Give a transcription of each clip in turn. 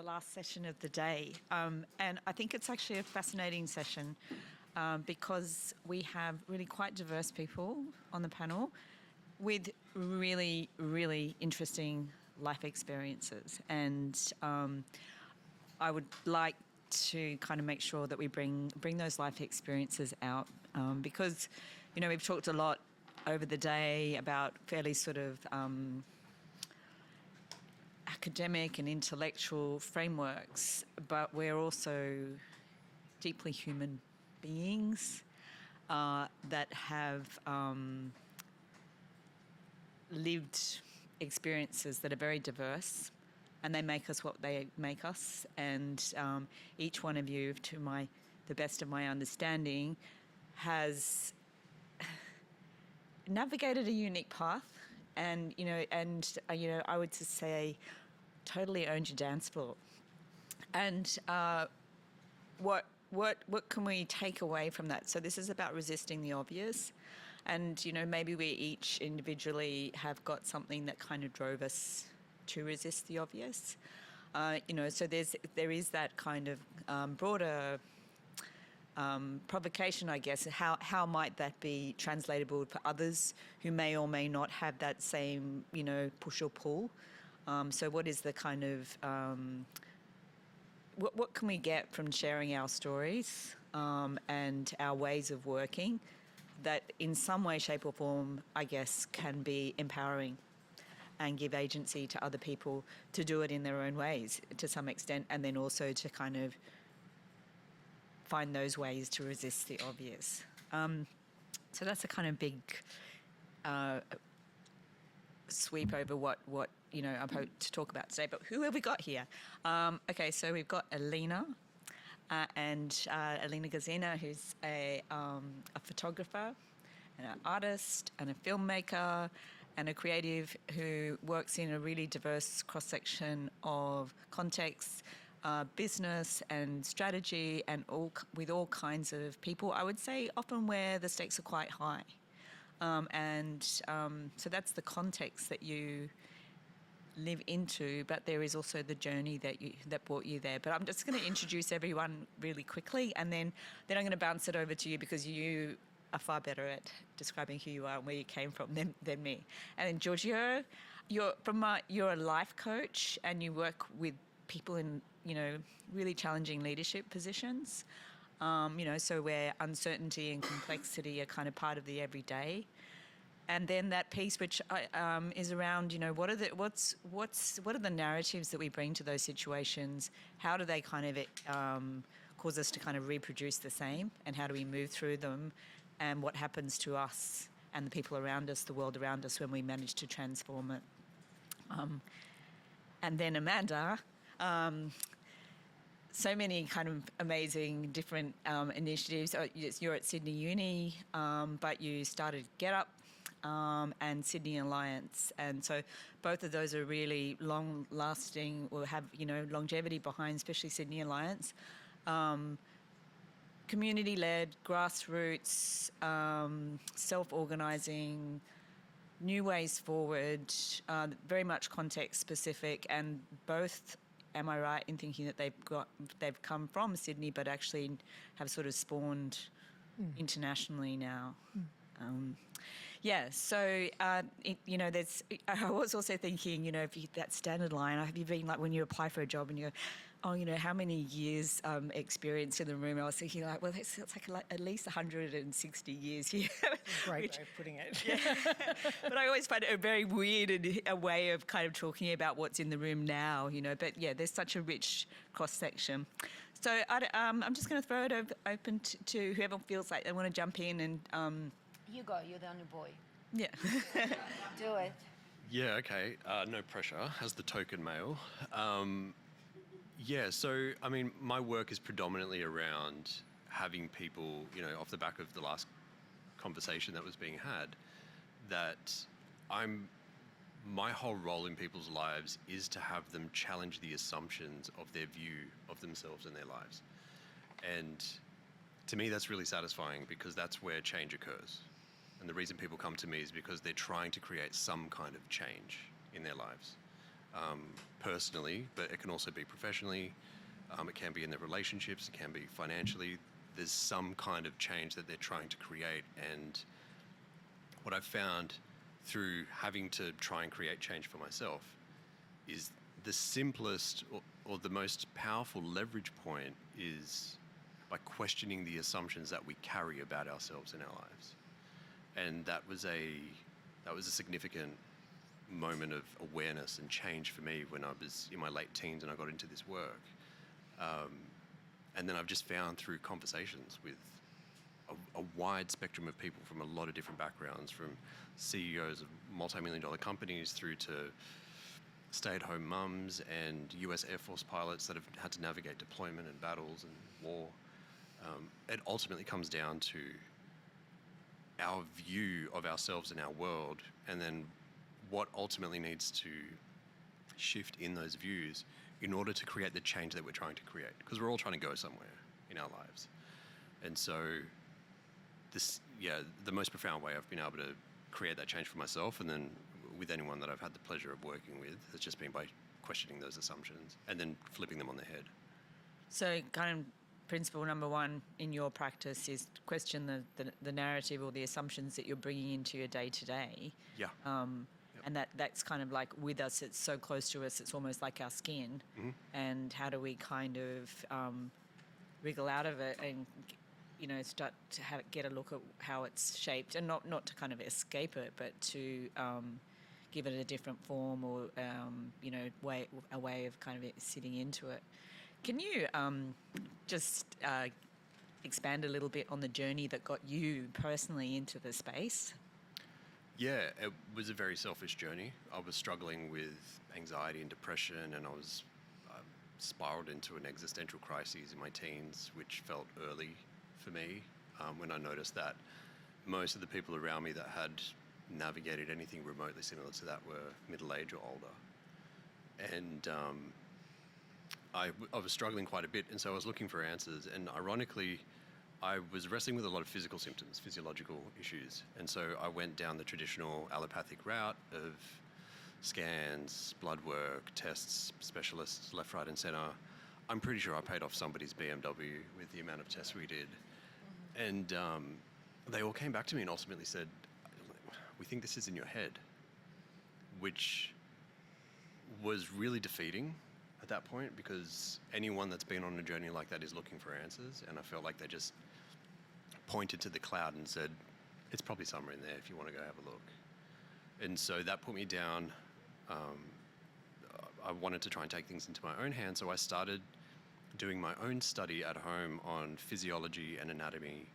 last session of the day. And I think it's actually a fascinating session because we have really quite diverse people on the panel with really, really interesting life experiences. And I would like to kind of make sure that we bring those life experiences out because, you know, we've talked a lot over the day about fairly sort of academic and intellectual frameworks, but we're also deeply human beings that have lived experiences that are very diverse, and they make us what they make us. And each one of you, to the best of my understanding, has navigated a unique path, and I would just say, totally owned your dance floor. And what can we take away from that? So this is about resisting the obvious, and maybe we each individually have got something that kind of drove us to resist the obvious. So there is that kind of broader provocation, I guess. How might that be translatable for others who may or may not have that same, push or pull? So what is the kind of what can we get from sharing our stories and our ways of working that in some way, shape or form, I guess, can be empowering and give agency to other people to do it in their own ways to some extent, and then also to kind of find those ways to resist the obvious. So that's a kind of big sweep over what I'm hoping to talk about today. But who have we got here? Okay, so we've got Alina and Alina Gozin'a, who's a photographer and an artist and a filmmaker and a creative who works in a really diverse cross-section of contexts, business and strategy, and with all kinds of people, I would say often where the stakes are quite high. So that's the context that you live into, but there is also the journey that brought you there. But I'm just going to introduce everyone really quickly, and then I'm going to bounce it over to you because you are far better at describing who you are and where you came from than me. And then Giorgio, you're a life coach and you work with people in really challenging leadership positions. So where uncertainty and complexity are kind of part of the everyday. And then that piece which is around, what are the narratives that we bring to those situations? How do they kind of cause us to kind of reproduce the same? And how do we move through them? And what happens to us and the people around us, the world around us, when we manage to transform it? And then Amanda, so many kind of amazing different initiatives. You're at Sydney Uni, but you started Get Up and Sydney Alliance. And so both of those are really long-lasting or have, longevity behind, especially Sydney Alliance. Community-led, grassroots, self-organising, new ways forward, very much context-specific, and both, am I right in thinking that they've come from Sydney but actually have sort of spawned internationally now? So, there's. I was also thinking, if that standard line, have you been like when you apply for a job and you go, how many years experience in the room? I was thinking it's like at least 160 years here. Great way of putting it. Yeah. But I always find it a very weird a way of kind of talking about what's in the room now, But yeah, there's such a rich cross section. So I'm just going to throw it open to whoever feels like they want to jump in and. You go, you're the only boy. Yeah. Do it. Yeah, okay. No pressure as the token male. So, I mean, my work is predominantly around having people, off the back of the last conversation that was being had, that my whole role in people's lives is to have them challenge the assumptions of their view of themselves and their lives. And to me, that's really satisfying because that's where change occurs. And the reason people come to me is because they're trying to create some kind of change in their lives. personally, but it can also be professionally. It can be in their relationships. It can be financially. There's some kind of change that they're trying to create. And what I've found through having to try and create change for myself is the simplest or the most powerful leverage point is by questioning the assumptions that we carry about ourselves in our lives. And that was a significant moment of awareness and change for me when I was in my late teens and I got into this work. And then I've just found through conversations with a wide spectrum of people from a lot of different backgrounds, from CEOs of multi-million-dollar companies through to stay-at-home mums and US Air Force pilots that have had to navigate deployment and battles and war. It ultimately comes down to our view of ourselves and our world, and then what ultimately needs to shift in those views in order to create the change that we're trying to create. Because we're all trying to go somewhere in our lives. And so the most profound way I've been able to create that change for myself, and then with anyone that I've had the pleasure of working with, has just been by questioning those assumptions and then flipping them on their head. So kind of principle number one in your practice is to question the narrative or the assumptions that you're bringing into your day-to-day. Yeah. And that's kind of like with us, it's so close to us, it's almost like our skin. Mm-hmm. And how do we kind of wriggle out of it and, start to get a look at how it's shaped, and not to kind of escape it, but to give it a different form or, a way of kind of sitting into it. Can you just expand a little bit on the journey that got you personally into the space? Yeah, it was a very selfish journey. I was struggling with anxiety and depression, and I was spiraled into an existential crisis in my teens, which felt early for me when I noticed that most of the people around me that had navigated anything remotely similar to that were middle-aged or older. And I was struggling quite a bit, and so I was looking for answers. And ironically, I was wrestling with a lot of physical symptoms, physiological issues. And so I went down the traditional allopathic route of scans, blood work, tests, specialists, left, right, and center. I'm pretty sure I paid off somebody's BMW with the amount of tests we did. And they all came back to me and ultimately said, we think this is in your head, which was really defeating at that point, because anyone that's been on a journey like that is looking for answers, and I felt like they just pointed to the cloud and said, it's probably somewhere in there if you want to go have a look. And so that put me down. I wanted to try and take things into my own hands, so I started doing my own study at home on physiology and anatomy,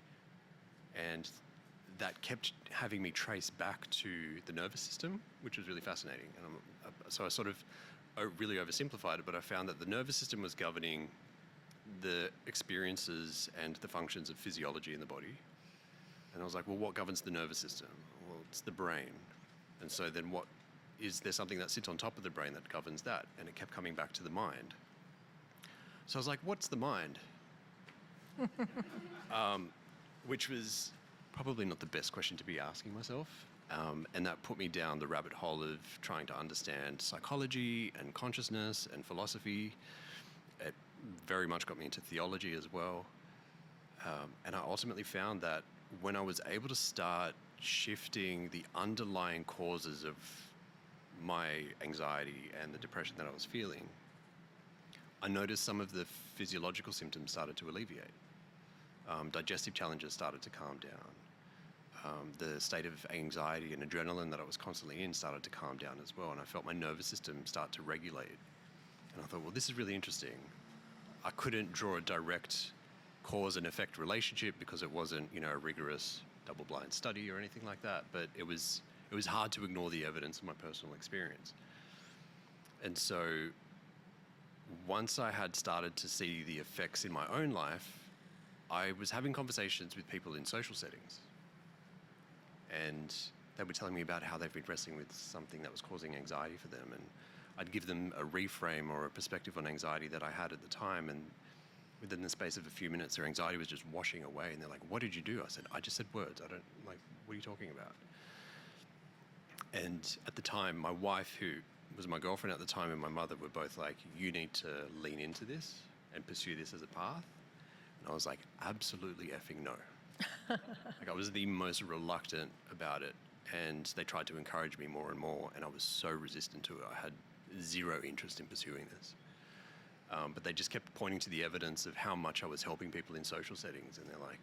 and that kept having me trace back to the nervous system, which was really fascinating. And so I sort of really oversimplified it, but I found that the nervous system was governing the experiences and the functions of physiology in the body. And I was like, well, what governs the nervous system? Well, it's the brain. And so then is there something that sits on top of the brain that governs that? And it kept coming back to the mind. So I was like, what's the mind? Which was probably not the best question to be asking myself. And that put me down the rabbit hole of trying to understand psychology and consciousness and philosophy. It very much got me into theology as well. And I ultimately found that when I was able to start shifting the underlying causes of my anxiety and the depression that I was feeling, I noticed some of the physiological symptoms started to alleviate. Digestive challenges started to calm down. The state of anxiety and adrenaline that I was constantly in started to calm down as well, and I felt my nervous system start to regulate. And I thought, well, this is really interesting. I couldn't draw a direct cause and effect relationship because it wasn't, a rigorous double-blind study or anything like that, but it was hard to ignore the evidence of my personal experience. And so once I had started to see the effects in my own life, I was having conversations with people in social settings. And they were telling me about how they've been wrestling with something that was causing anxiety for them. And I'd give them a reframe or a perspective on anxiety that I had at the time. And within the space of a few minutes, their anxiety was just washing away. And they're like, what did you do? I said, I just said words. What are you talking about? And at the time, my wife, who was my girlfriend at the time and my mother were both like, you need to lean into this and pursue this as a path. And I was like, absolutely effing no. Like, I was the most reluctant about it, and they tried to encourage me more and more, and I was so resistant to it. I had zero interest in pursuing this. But they just kept pointing to the evidence of how much I was helping people in social settings, and they're like,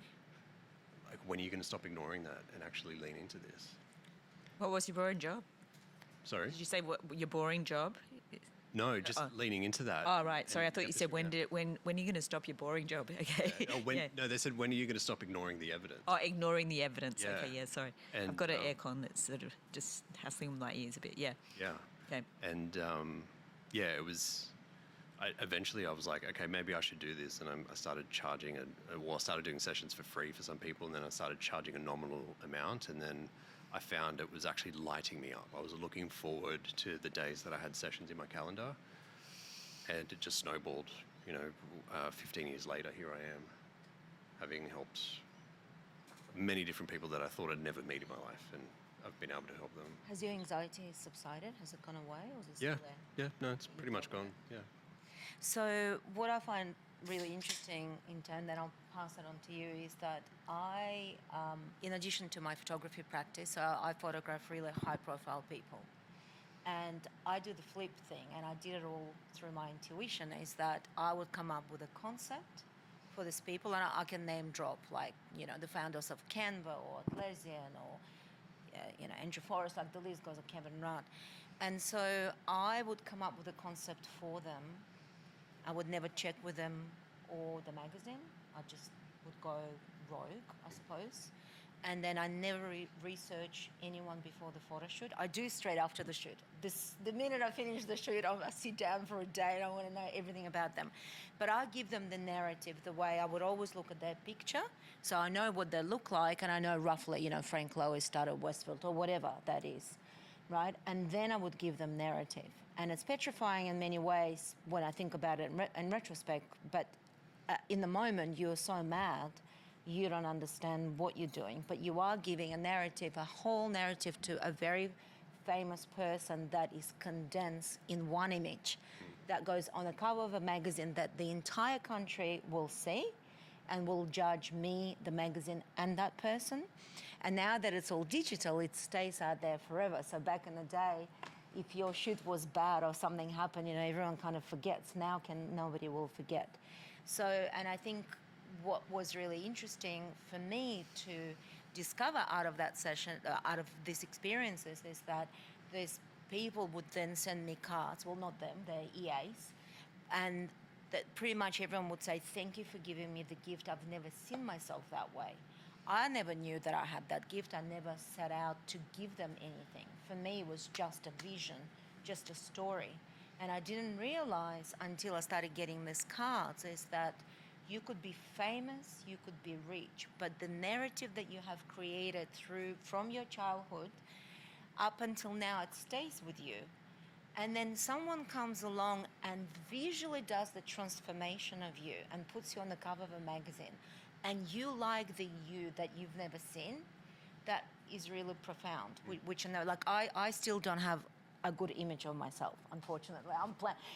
when are you going to stop ignoring that and actually lean into this? What was your boring job? Sorry? Did you say what your boring job? No, just leaning into that. Oh, right. Sorry, I thought you said when pursuing are you going to stop your boring job? Okay. that. No, they said, when are you going to stop ignoring the evidence? Oh, ignoring the evidence. Yeah. Okay, yeah, sorry. And, I've got an aircon that's sort of just hassling my ears a bit. Yeah. Yeah. Okay. And it was. Eventually, I was like, okay, maybe I should do this, and I started charging. I started doing sessions for free for some people, and then I started charging a nominal amount, and then I found it was actually lighting me up. I was looking forward to the days that I had sessions in my calendar, and it just snowballed. 15 years later, here I am, having helped many different people that I thought I'd never meet in my life, and I've been able to help them. Has your anxiety subsided? Has it gone away, or is it still there? Yeah, no, it's pretty much gone. Yeah. So what I find really interesting in turn, then I'll pass it on to you, is that I, in addition to my photography practice, I photograph really high-profile people. And I do the flip thing, and I did it all through my intuition, is that I would come up with a concept for these people, and I can name drop, like, the founders of Canva or Atlassian or, Andrew Forrest, like the list goes, of Kevin Rudd. And so I would come up with a concept for them. I would never check with them or the magazine. I just would go rogue, I suppose. And then I never research anyone before the photo shoot. I do straight after the shoot. The minute I finish the shoot, I sit down for a day and I want to know everything about them. But I give them the narrative the way I would always look at their picture. So I know what they look like, and I know roughly, Frank Lowe started Westfield or whatever that is, right? And then I would give them narrative. And it's petrifying in many ways when I think about it in retrospect, but in the moment you're so mad, you don't understand what you're doing, but you are giving a narrative, a whole narrative to a very famous person that is condensed in one image that goes on the cover of a magazine that the entire country will see and will judge me, the magazine, and that person. And now that it's all digital, it stays out there forever. So back in the day, if your shoot was bad or something happened, everyone kind of forgets. Now nobody will forget. So, and I think what was really interesting for me to discover out of that session, out of these experiences, is that these people would then send me cards. Well, not them, they're EAs. And that pretty much everyone would say, thank you for giving me the gift. I've never seen myself that way. I never knew that I had that gift. I never set out to give them anything. For me, it was just a vision, just a story. And I didn't realize until I started getting these cards is that you could be famous, you could be rich, but the narrative that you have created from your childhood up until now, it stays with you. And then someone comes along and visually does the transformation of you and puts you on the cover of a magazine, and you like the you that you've never seen. That is really profound, which I still don't have a good image of myself, unfortunately.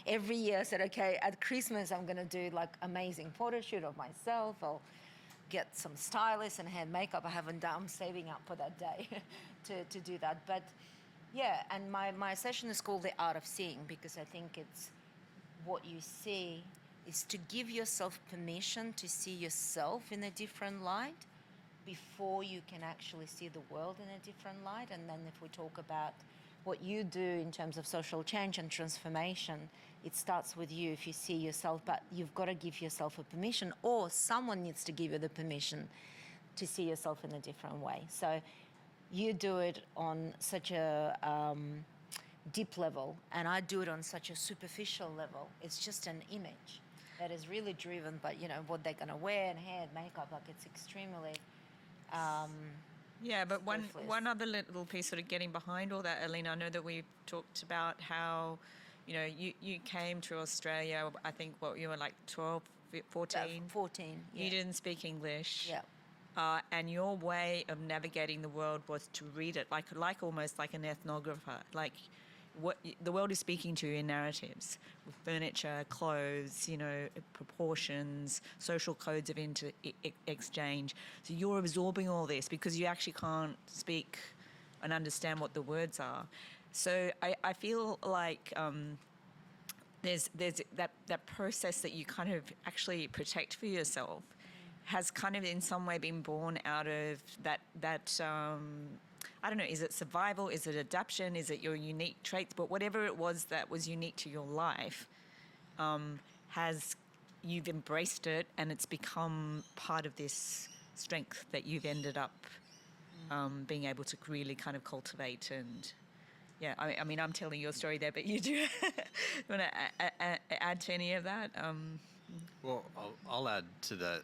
Every year I said, okay, at Christmas I'm going to do amazing photo shoot of myself. I'll get some stylists and hair and makeup. I haven't done. I'm saving up for that day to do that. But yeah, and my session is called The Art of Seeing, because I think it's what you see is to give yourself permission to see yourself in a different light before you can actually see the world in a different light. And then if we talk about what you do in terms of social change and transformation, it starts with you if you see yourself, but you've got to give yourself a permission, or someone needs to give you the permission to see yourself in a different way. So you do it on such a deep level, and I do it on such a superficial level. It's just an image that is really driven by, what they're going to wear and hair and makeup. It's extremely... yeah, but one selfless. other little piece sort of getting behind all that, Alina, I know that we've talked about how, you came to Australia, I think, you were like 12, 14? 14, yeah. You didn't speak English. Yeah. And your way of navigating the world was to read it, like almost like an ethnographer. Like what the world is speaking to you in narratives, with furniture, clothes, proportions, social codes of exchange. So you're absorbing all this because you actually can't speak and understand what the words are. So I feel like there's that process that you kind of actually protect for yourself has kind of in some way been born out of that I don't know, is it survival, is it adaptation, is it your unique traits, but whatever it was that was unique to your life, you've embraced it and it's become part of this strength that you've ended up being able to really kind of cultivate. And yeah, I mean, I'm telling your story there, but you do want to add to any of that? Well, I'll add to that.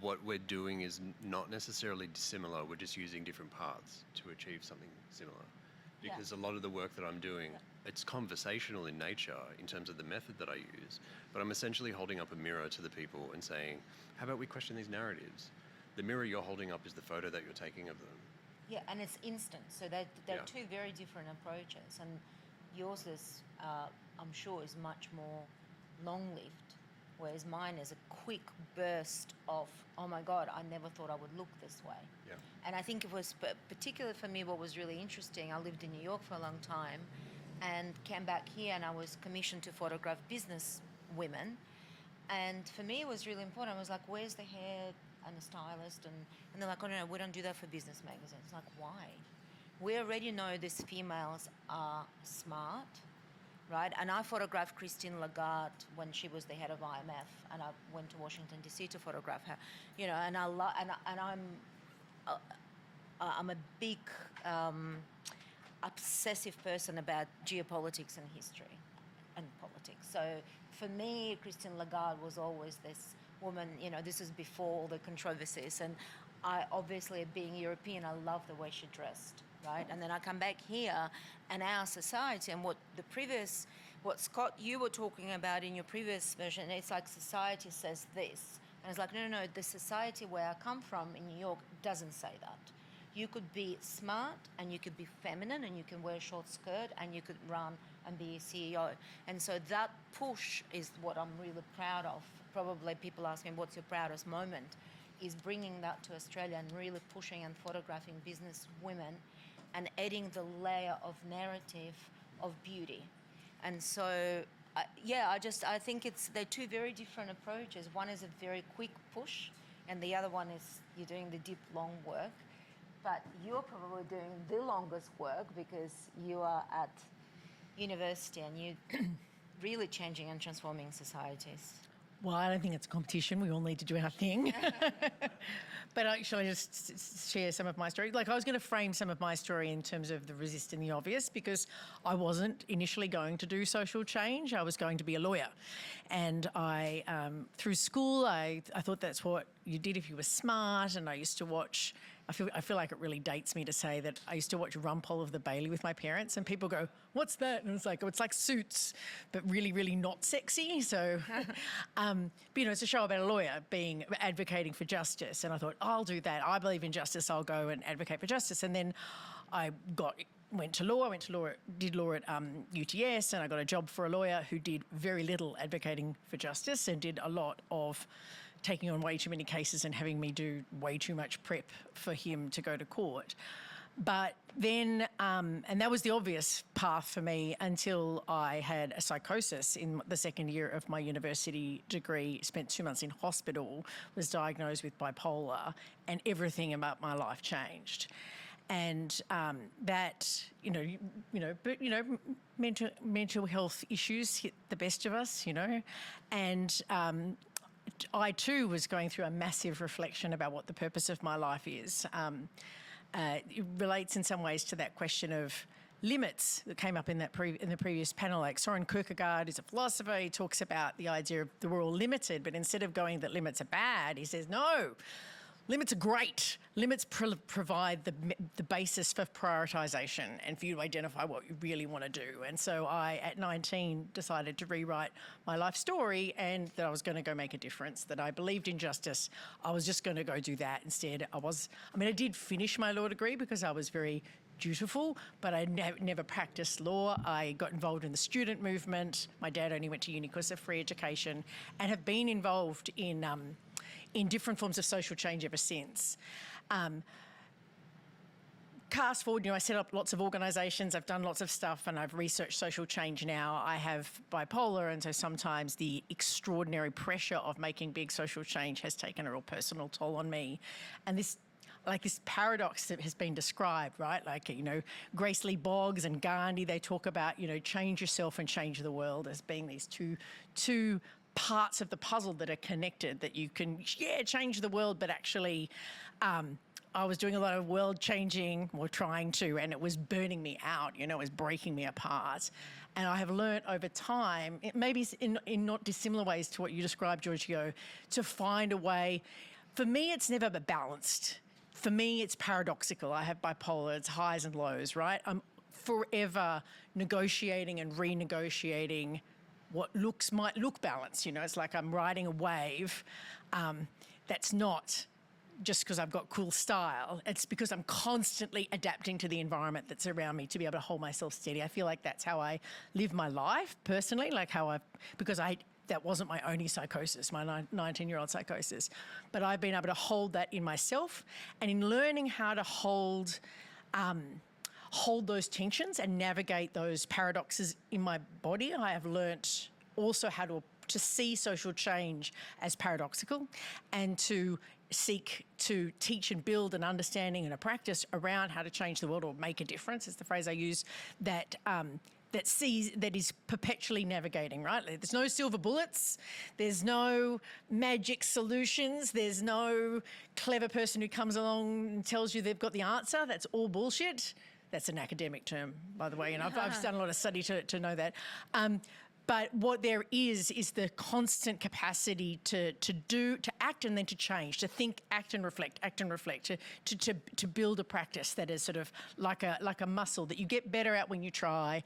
What we're doing is not necessarily dissimilar. We're just using different paths to achieve something similar. Because a lot of the work that I'm doing, it's conversational in nature in terms of the method that I use, but I'm essentially holding up a mirror to the people and saying, how about we question these narratives? The mirror you're holding up is the photo that you're taking of them. Yeah, and it's instant. So they're two very different approaches. And yours is, I'm sure, is much more long-lived, whereas mine is a quick burst of, oh my God, I never thought I would look this way. Yeah. And I think it was particular for me, what was really interesting, I lived in New York for a long time and came back here and I was commissioned to photograph business women. And for me, it was really important. I was like, where's the hair and the stylist? And they're like, oh, no, we don't do that for business magazines. It's like, why? We already know these females are smart, right? And I photographed Christine Lagarde when she was the head of IMF, and I went to Washington D.C. to photograph her, and I'm a big obsessive person about geopolitics and history and politics. So for me, Christine Lagarde was always this woman. This is before all the controversies, and I obviously, being European, I love the way she dressed. Right, and then I come back here, and our society, and what Scott, you were talking about in your previous version, it's like society says this, and it's like no, the society where I come from in New York doesn't say that. You could be smart, and you could be feminine, and you can wear a short skirt, and you could run and be a CEO, and so that push is what I'm really proud of. Probably people ask me, what's your proudest moment? Is bringing that to Australia and really pushing and photographing business women and adding the layer of narrative of beauty. And so, I think they're two very different approaches. One is a very quick push, and the other one is you're doing the deep, long work. But you're probably doing the longest work because you are at university and you're really changing and transforming societies. Well, I don't think it's a competition. We all need to do our thing. But actually, just share some of my story. Like, I was going to frame some of my story in terms of the resisting the obvious, because I wasn't initially going to do social change. I was going to be a lawyer. And I, through school, I thought that's what you did if you were smart. And I used to watch, I feel like it really dates me to say that I used to watch Rumpole of the Bailey with my parents, and people go, what's that? And it's like, oh, it's like Suits, but really, really not sexy. So, but, it's a show about a lawyer advocating for justice. And I thought, I'll do that. I believe in justice. I'll go and advocate for justice. And then I went to law. Did law at UTS, and I got a job for a lawyer who did very little advocating for justice and did a lot of taking on way too many cases and having me do way too much prep for him to go to court. But then, and that was the obvious path for me until I had a psychosis in the second year of my university degree, spent 2 months in hospital, was diagnosed with bipolar, and everything about my life changed. And that, mental health issues hit the best of us, and I too was going through a massive reflection about what the purpose of my life is. It relates in some ways to that question of limits that came up in that in the previous panel. Like Soren Kierkegaard is a philosopher. He talks about the idea of that we're all limited, but instead of going that limits are bad, he says no. Limits are great. Limits provide the basis for prioritisation and for you to identify what you really want to do. And so I, at 19, decided to rewrite my life story, and that I was going to go make a difference, that I believed in justice. I was just going to go do that instead. I did finish my law degree because I was very dutiful, but I never practiced law. I got involved in the student movement. My dad only went to uni because of free education, and have been involved in different forms of social change ever since. Cast forward, I set up lots of organisations, I've done lots of stuff, and I've researched social change now. I have bipolar, and so sometimes the extraordinary pressure of making big social change has taken a real personal toll on me. And this paradox that has been described, right? Grace Lee Boggs and Gandhi, they talk about, change yourself and change the world as being these two parts of the puzzle that are connected, that you can, change the world, but actually, I was doing a lot of world changing, or trying to, and it was burning me out, it was breaking me apart. And I have learnt over time, maybe in not dissimilar ways to what you described, Giorgio, to find a way. For me, it's never balanced. For me, it's paradoxical. I have bipolar, it's highs and lows, right? I'm forever negotiating and renegotiating what might look balanced. It's like I'm riding a wave that's not just because I've got cool style. It's because I'm constantly adapting to the environment that's around me to be able to hold myself steady. I feel like that's how I live my life personally, because that wasn't my only psychosis, my 19-year-old psychosis. But I've been able to hold that in myself, and in learning how to hold those tensions and navigate those paradoxes in my body, I have learnt also how to see social change as paradoxical, and to seek to teach and build an understanding and a practice around how to change the world or make a difference, is the phrase I use, that is perpetually navigating, right? There's no silver bullets, there's no magic solutions, there's no clever person who comes along and tells you they've got the answer. That's all bullshit. That's an academic term, by the way, and I've done a lot of study to know that. But what there is the constant capacity to act and then to change, to think, act and reflect, to build a practice that is sort of like a muscle that you get better at when you try,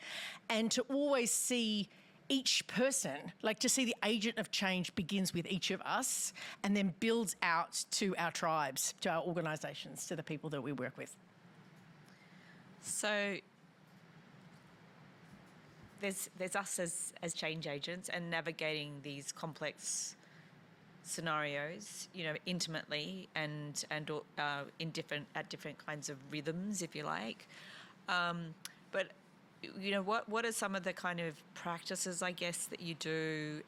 and to always see each person, to see the agent of change begins with each of us and then builds out to our tribes, to our organisations, to the people that we work with. So there's us as change agents and navigating these complex scenarios, intimately and at different kinds of rhythms, if you like. But what are some of the kind of practices, I guess, that you do,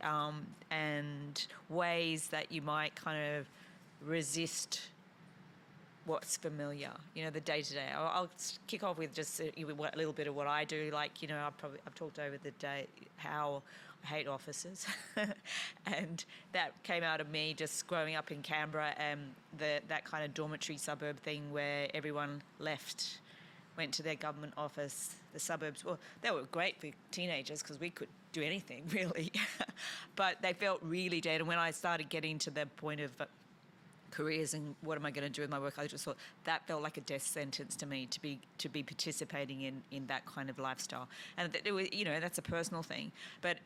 and ways that you might kind of resist what's familiar, the day-to-day. I'll kick off with just a little bit of what I do. I've talked over the day how I hate offices, and that came out of me just growing up in Canberra, and that kind of dormitory suburb thing where everyone went to their government office. The suburbs, well, they were great for teenagers because we could do anything really, but they felt really dead. And when I started getting to the point of careers and what am I going to do with my work, I just thought that felt like a death sentence to me, to be participating in that kind of lifestyle. And it was, that's a personal thing, but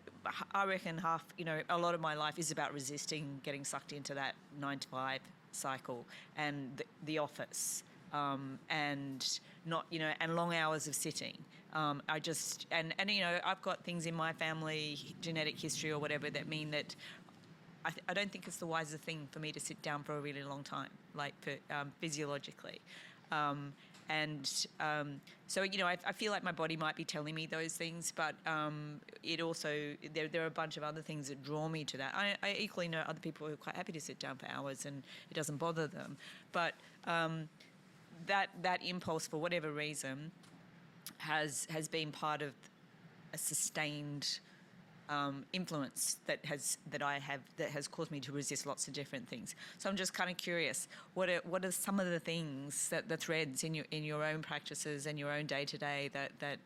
I reckon a lot of my life is about resisting getting sucked into that 9-to-5 cycle and the office, and not, and long hours of sitting. I've got things in my family, genetic history or whatever, that mean that I don't think it's the wisest thing for me to sit down for a really long time, physiologically. So, I feel like my body might be telling me those things, but it also, there are a bunch of other things that draw me to that. I equally know other people who are quite happy to sit down for hours and it doesn't bother them. But that impulse, for whatever reason, has been part of a sustained influence that has caused me to resist lots of different things. So I'm just kind of curious, what are some of the things, the threads in your own practices and your own day-to-day that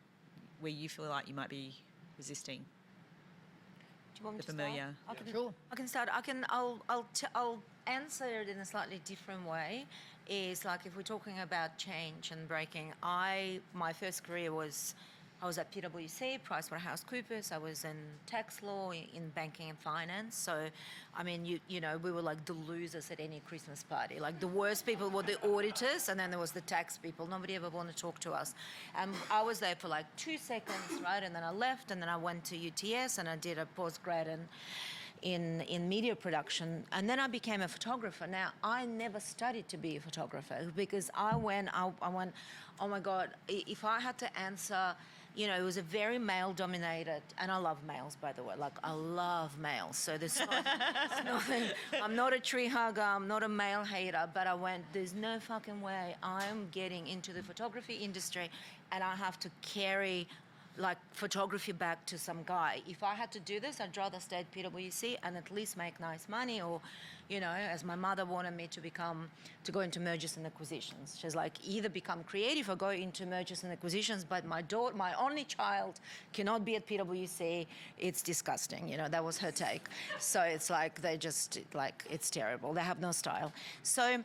where you feel like you might be resisting? Do you want me the to familiar? Start? Sure. I can start. I'll answer it in a slightly different way. Is like if we're talking about change and breaking. My first career was I was at PwC, PricewaterhouseCoopers. I was in tax law, in banking and finance. So, I mean, you know, we were like the losers at any Christmas party. Like the worst people were the auditors, and then there was the tax people. Nobody ever wanted to talk to us. And I was there for like 2 seconds, right? And then I left, and then I went to UTS, and I did a postgrad in media production, and then I became a photographer. Now, I never studied to be a photographer because I went, oh my God, if I had to answer, you know, it was a very male-dominated, and I love males, by the way. Like, I love males. So there's nothing, I'm not a tree hugger, I'm not a male hater, but I went, there's no fucking way I'm getting into the photography industry and I have to carry like photography back to some guy. If I had to do this, I'd rather stay at PwC and at least make nice money, or, you know, as my mother wanted me to go into mergers and acquisitions. She's like, either become creative or go into mergers and acquisitions, but my only child cannot be at PwC. It's disgusting, you know, that was her take. So it's like, they just, like, it's terrible. They have no style. So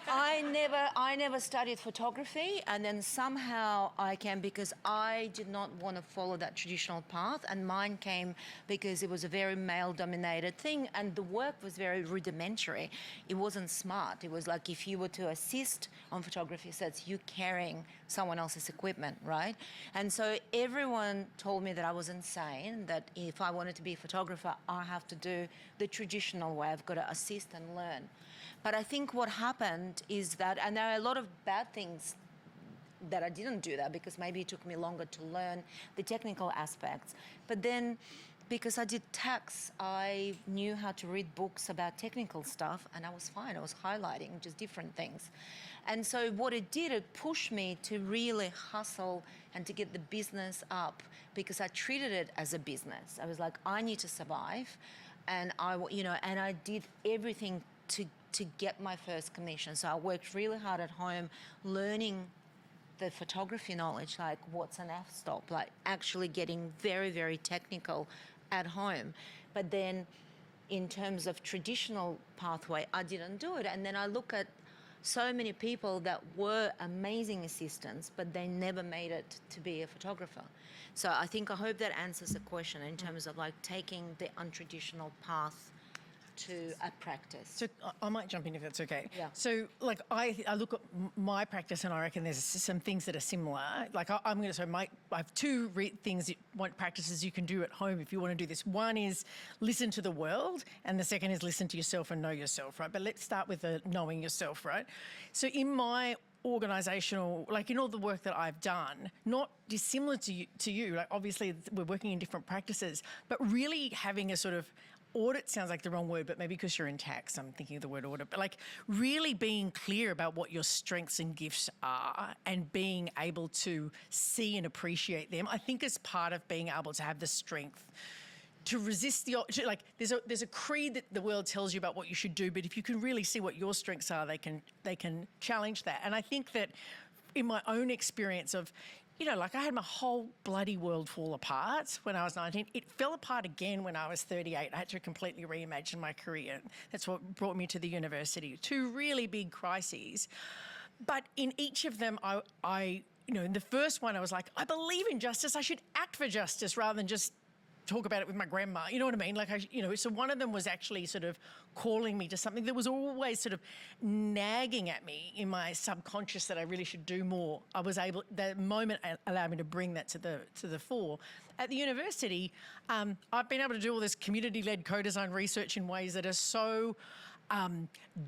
I never studied photography, and then somehow I came because I did not want to follow that traditional path, and mine came because it was a very male-dominated thing, and the work was very rudimentary. It wasn't smart. It was like if you were to assist on photography sets, you're carrying someone else's equipment, right? And so everyone told me that I was insane, that if I wanted to be a photographer, I have to do the traditional way. I've got to assist and learn. But I think what happened is that, and there are a lot of bad things that I didn't do that because maybe it took me longer to learn the technical aspects. But then, because I did tax, I knew how to read books about technical stuff, and I was fine. I was highlighting just different things. And so what it did, it pushed me to really hustle and to get the business up, because I treated it as a business. I was like, I need to survive, and I did everything to get my first commission. So I worked really hard at home, learning the photography knowledge, like what's an f-stop, like actually getting very, very technical at home. But then in terms of traditional pathway, I didn't do it. And then I look at so many people that were amazing assistants, but they never made it to be a photographer. So I hope that answers the question in terms of like taking the untraditional path to a practice. So I might jump in if that's okay. Yeah. So like I look at my practice and I reckon there's some things that are similar. Like I'm going to say I have two things, practices you can do at home if you want to do this. One is listen to the world, and the second is listen to yourself and know yourself, right? But let's start with the knowing yourself, right? So in my organisational, like in all the work that I've done, not dissimilar to you, like obviously we're working in different practices, but really having a sort of audit sounds like the wrong word, but maybe because you're in tax, I'm thinking of the word audit, but like really being clear about what your strengths and gifts are and being able to see and appreciate them, I think is part of being able to have the strength to resist like there's a creed that the world tells you about what you should do, but if you can really see what your strengths are, they can challenge that. And I think that in my own experience of, you know, like I had my whole bloody world fall apart when I was 19. It fell apart again when I was 38. I had to completely reimagine my career. That's what brought me to the university. Two really big crises. But in each of them, I in the first one, I was like, I believe in justice. I should act for justice rather than just talk about it with my grandma. You know what I mean? Like, so one of them was actually sort of calling me to something that was always sort of nagging at me in my subconscious that I really should do more. The moment allowed me to bring that to the fore. At the university, I've been able to do all this community-led co-design research in ways that are so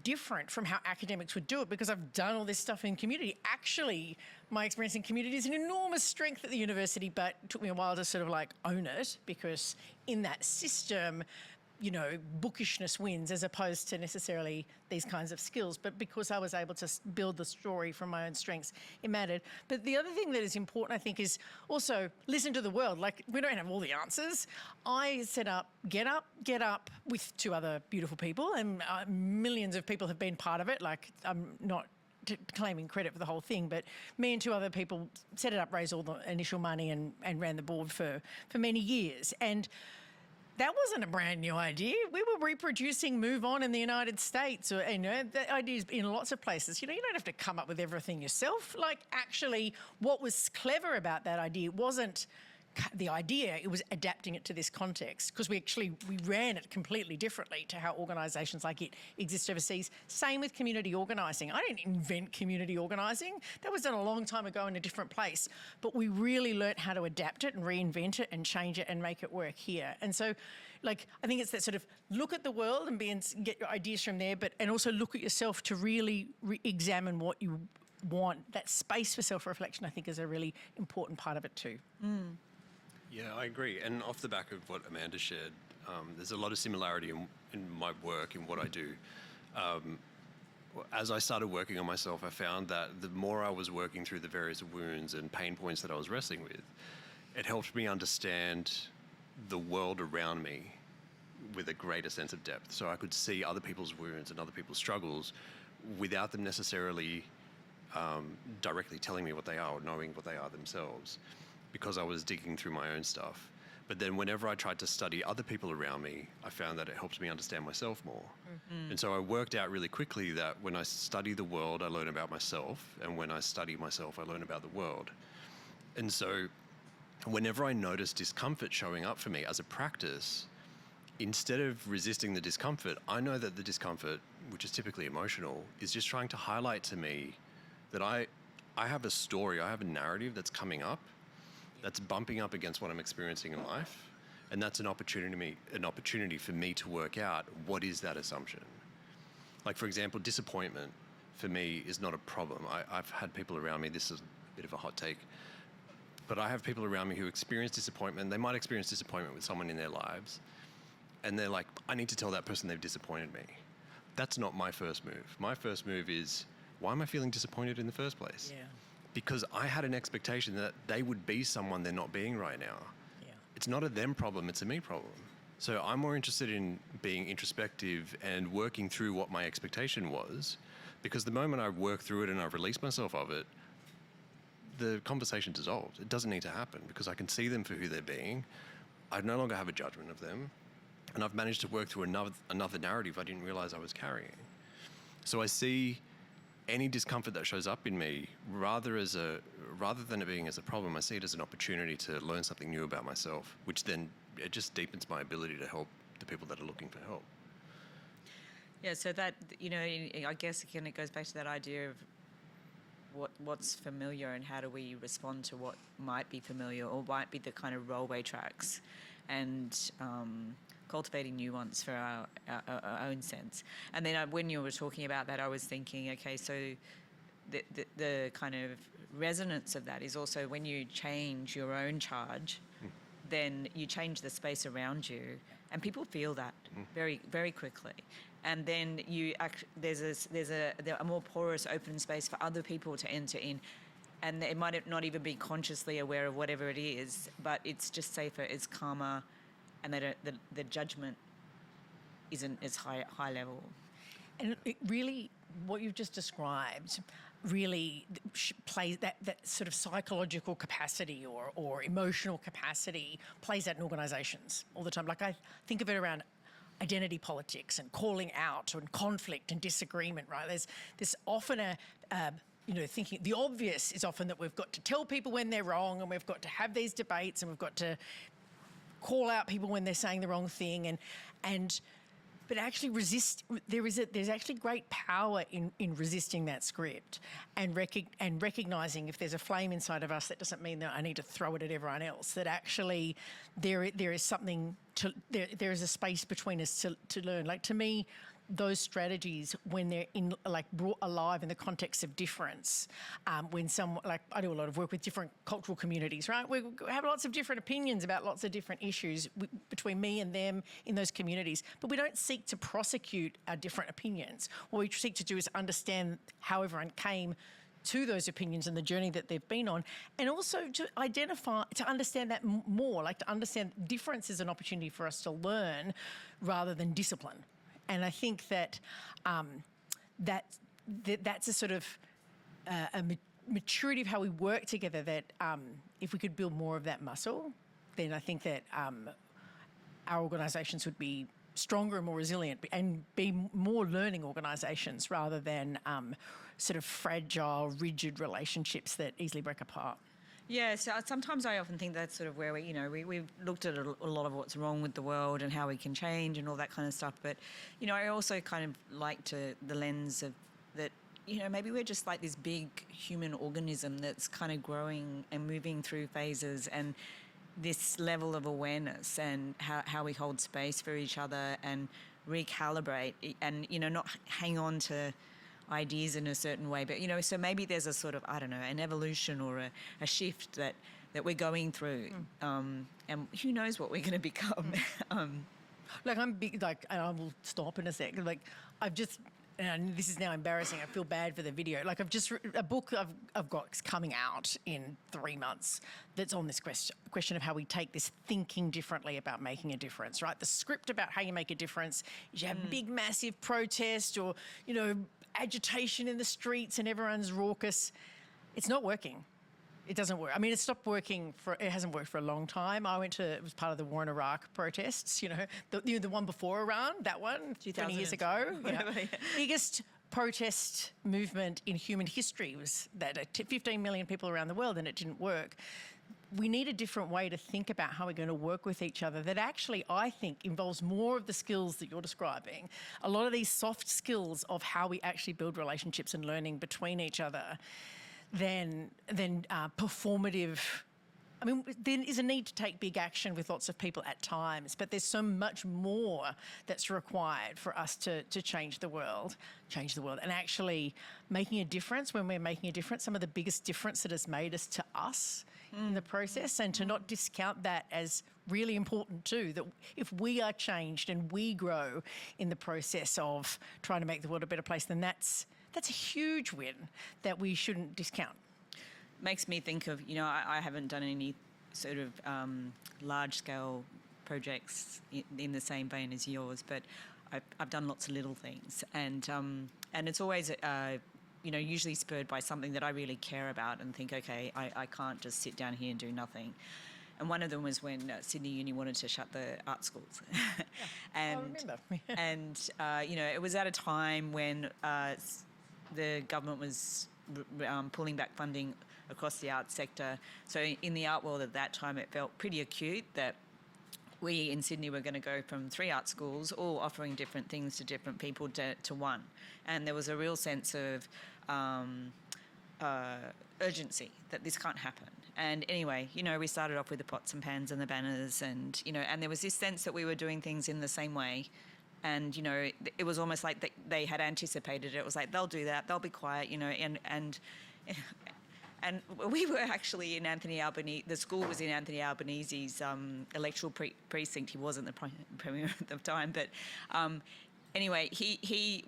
different from how academics would do it, because I've done all this stuff in community. Actually, my experience in community is an enormous strength at the university, but it took me a while to sort of like own it, because in that system, bookishness wins as opposed to necessarily these kinds of skills. But because I was able to build the story from my own strengths, it mattered. But the other thing that is important, I think, is also listen to the world. Like, we don't have all the answers. I set up Get Up with two other beautiful people, and millions of people have been part of it. Like, I'm not claiming credit for the whole thing, but me and two other people set it up, raised all the initial money and ran the board for many years. And that wasn't a brand new idea. We were reproducing Move On in the United States, or that idea's in lots of places. You don't have to come up with everything yourself. Like, actually, what was clever about that idea wasn't the idea, it was adapting it to this context, because we ran it completely differently to how organisations like it exist overseas. Same with community organising. I didn't invent community organising. That was done a long time ago in a different place. But we really learnt how to adapt it and reinvent it and change it and make it work here. And so, like, I think it's that sort of look at the world and get your ideas from there, and also look at yourself to really examine what you want. That space for self-reflection, I think, is a really important part of it too. Yeah, I agree. And off the back of what Amanda shared, there's a lot of similarity in my work, in what I do. As I started working on myself, I found that the more I was working through the various wounds and pain points that I was wrestling with, it helped me understand the world around me with a greater sense of depth. So I could see other people's wounds and other people's struggles without them necessarily directly telling me what they are or knowing what they are themselves, because I was digging through my own stuff. But then whenever I tried to study other people around me, I found that it helped me understand myself more. And so I worked out really quickly that when I study the world, I learn about myself, and when I study myself, I learn about the world. And so whenever I notice discomfort showing up for me as a practice, instead of resisting the discomfort, I know that the discomfort, which is typically emotional, is just trying to highlight to me that I have a story, I have a narrative that's coming up, that's bumping up against what I'm experiencing in life, and that's an opportunity for me to work out what is that assumption. Like, for example, disappointment for me is not a problem. I've had people around me, this is a bit of a hot take, but I have people around me who experience disappointment. They might experience disappointment with someone in their lives, and they're like, I need to tell that person they've disappointed me. That's not my first move. My first move is, why am I feeling disappointed in the first place? Yeah. Because I had an expectation that they would be someone they're not being right now. Yeah. It's not a them problem, it's a me problem. So I'm more interested in being introspective and working through what my expectation was, because the moment I work through it and I release myself of it, the conversation dissolves. It doesn't need to happen, because I can see them for who they're being. I no longer have a judgment of them, and I've managed to work through another narrative I didn't realize I was carrying. So I see any discomfort that shows up in me, rather than it being as a problem, I see it as an opportunity to learn something new about myself, which then it just deepens my ability to help the people that are looking for help. Yeah, so that, I guess again it goes back to that idea of what's familiar and how do we respond to what might be familiar or might be the kind of railway tracks, and cultivating new ones for our own sense. And then when you were talking about that, I was thinking, okay, so the kind of resonance of that is also when you change your own charge, then you change the space around you, and people feel that very, very quickly. And then there's a more porous, open space for other people to enter in, and they might not even be consciously aware of whatever it is, but it's just safer, it's calmer, and the judgment isn't as high level. And it really, what you've just described really plays that sort of psychological capacity or emotional capacity plays out in organisations all the time. Like, I think of it around identity politics and calling out and conflict and disagreement, right? There's often thinking the obvious is often that we've got to tell people when they're wrong, and we've got to have these debates, and we've got to call out people when they're saying the wrong thing, but actually resist. There's actually great power in resisting that script and recognizing if there's a flame inside of us, that doesn't mean that I need to throw it at everyone else. That actually there is something there is a space between us to learn. Like, to me, those strategies, when they're brought alive in the context of difference, when I do a lot of work with different cultural communities, right? We have lots of different opinions about lots of different issues between me and them in those communities, but we don't seek to prosecute our different opinions. What we seek to do is understand how everyone came to those opinions and the journey that they've been on, and also to understand that more, like to understand difference is an opportunity for us to learn rather than discipline. And I think that that's a sort of a maturity of how we work together, that if we could build more of that muscle, then I think that our organisations would be stronger and more resilient and be more learning organisations rather than sort of fragile, rigid relationships that easily break apart. Yeah, so sometimes I often think that's sort of where we've looked at a lot of what's wrong with the world and how we can change and all that kind of stuff. But, I also kind of like the lens of that, maybe we're just like this big human organism that's kind of growing and moving through phases, and this level of awareness and how we hold space for each other and recalibrate and, not hang on to ideas in a certain way, but so maybe there's a sort of, I don't know, an evolution or a shift that we're going through, and who knows what we're going to become. Like I'm big, like, and I will stop in a sec. Like I've just, and this is now embarrassing. I feel bad for the video. Like I've just a book I've got coming out in 3 months that's on this question of how we take this thinking differently about making a difference. Right, the script about how you make a difference is you have big, massive protest or agitation in the streets and everyone's raucous. It's not working. It doesn't work. I mean, it hasn't worked for a long time. It was part of the war in Iraq protests, the one before Iran, that one, 20 years ago. Biggest protest movement in human history was that 15 million people around the world, and it didn't work. We need a different way to think about how we're going to work with each other that actually, I think, involves more of the skills that you're describing, a lot of these soft skills of how we actually build relationships and learning between each other than performative. I mean, there is a need to take big action with lots of people at times, but there's so much more that's required for us to change the world, and actually making a difference. When we're making a difference, some of the biggest difference that has made us to us in the process, and to not discount that as really important too, that if we are changed and we grow in the process of trying to make the world a better place, then that's a huge win that we shouldn't discount. Makes me think of, I haven't done any sort of large-scale projects in the same vein as yours, but I've done lots of little things, and it's always usually spurred by something that I really care about and think, okay, I can't just sit down here and do nothing. And one of them was when Sydney Uni wanted to shut the art schools. I remember. And, it was at a time when the government was pulling back funding across the arts sector. So in the art world at that time, it felt pretty acute that we in Sydney were going to go from 3 art schools, all offering different things to different people, to one. And there was a real sense of urgency that this can't happen. And anyway, we started off with the pots and pans and the banners, and and there was this sense that we were doing things in the same way. And it was almost like they had anticipated it. It was like, they'll do that, they'll be quiet, and we were actually in Anthony Albanese. The school was in Anthony Albanese's electoral precinct. He wasn't the premier at the time, but anyway,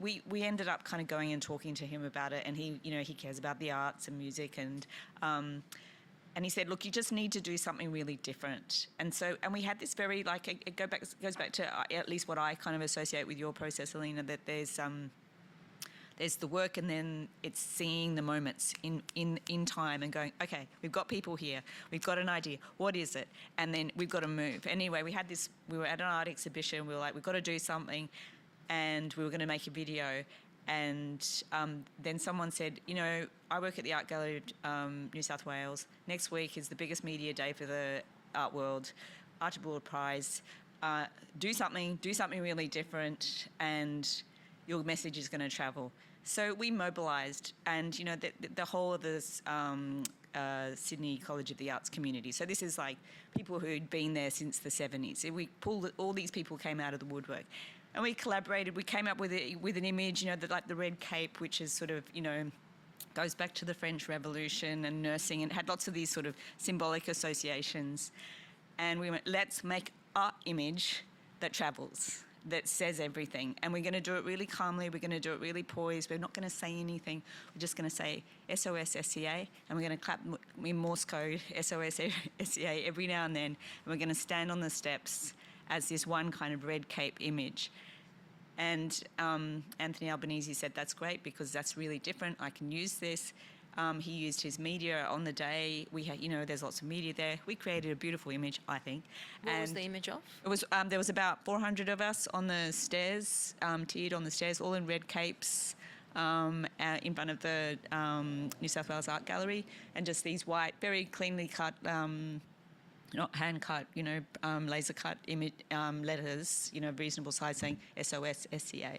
we ended up kind of going and talking to him about it, and he cares about the arts and music, and he said, look, you just need to do something really different. And we had this very, it goes back to at least what I kind of associate with your process, Alina, that there's the work, and then it's seeing the moments in time and going, okay, we've got people here, we've got an idea, what is it? And then we've got to move. Anyway, we were at an art exhibition, we were like, we've got to do something, and we were going to make a video. And then someone said, I work at the Art Gallery of New South Wales. Next week is the biggest media day for the art world, Archibald Prize. Do something really different, and your message is going to travel. So we mobilised, and the whole of this Sydney College of the Arts community. So this is like people who'd been there since the 70s. We pulled all these people came out of the woodwork, and we collaborated. We came up with an image, the red cape, which is sort of goes back to the French Revolution and nursing, and had lots of these sort of symbolic associations. And we went, let's make our image that travels, that says everything. And we're going to do it really calmly. We're going to do it really poised. We're not going to say anything. We're just going to say SOS SCA, and we're going to clap in Morse code SOS SCA every now and then. And we're going to stand on the steps as this one kind of red cape image. And Anthony Albanese said, that's great, because that's really different. I can use this. He used his media on the day. We had, there's lots of media there. We created a beautiful image, I think. What was the image of? It was there was about 400 of us on the stairs, tiered on the stairs, all in red capes, in front of the New South Wales Art Gallery, and just these white, very cleanly cut, not hand cut, laser cut image letters, reasonable size, saying SOS SCA,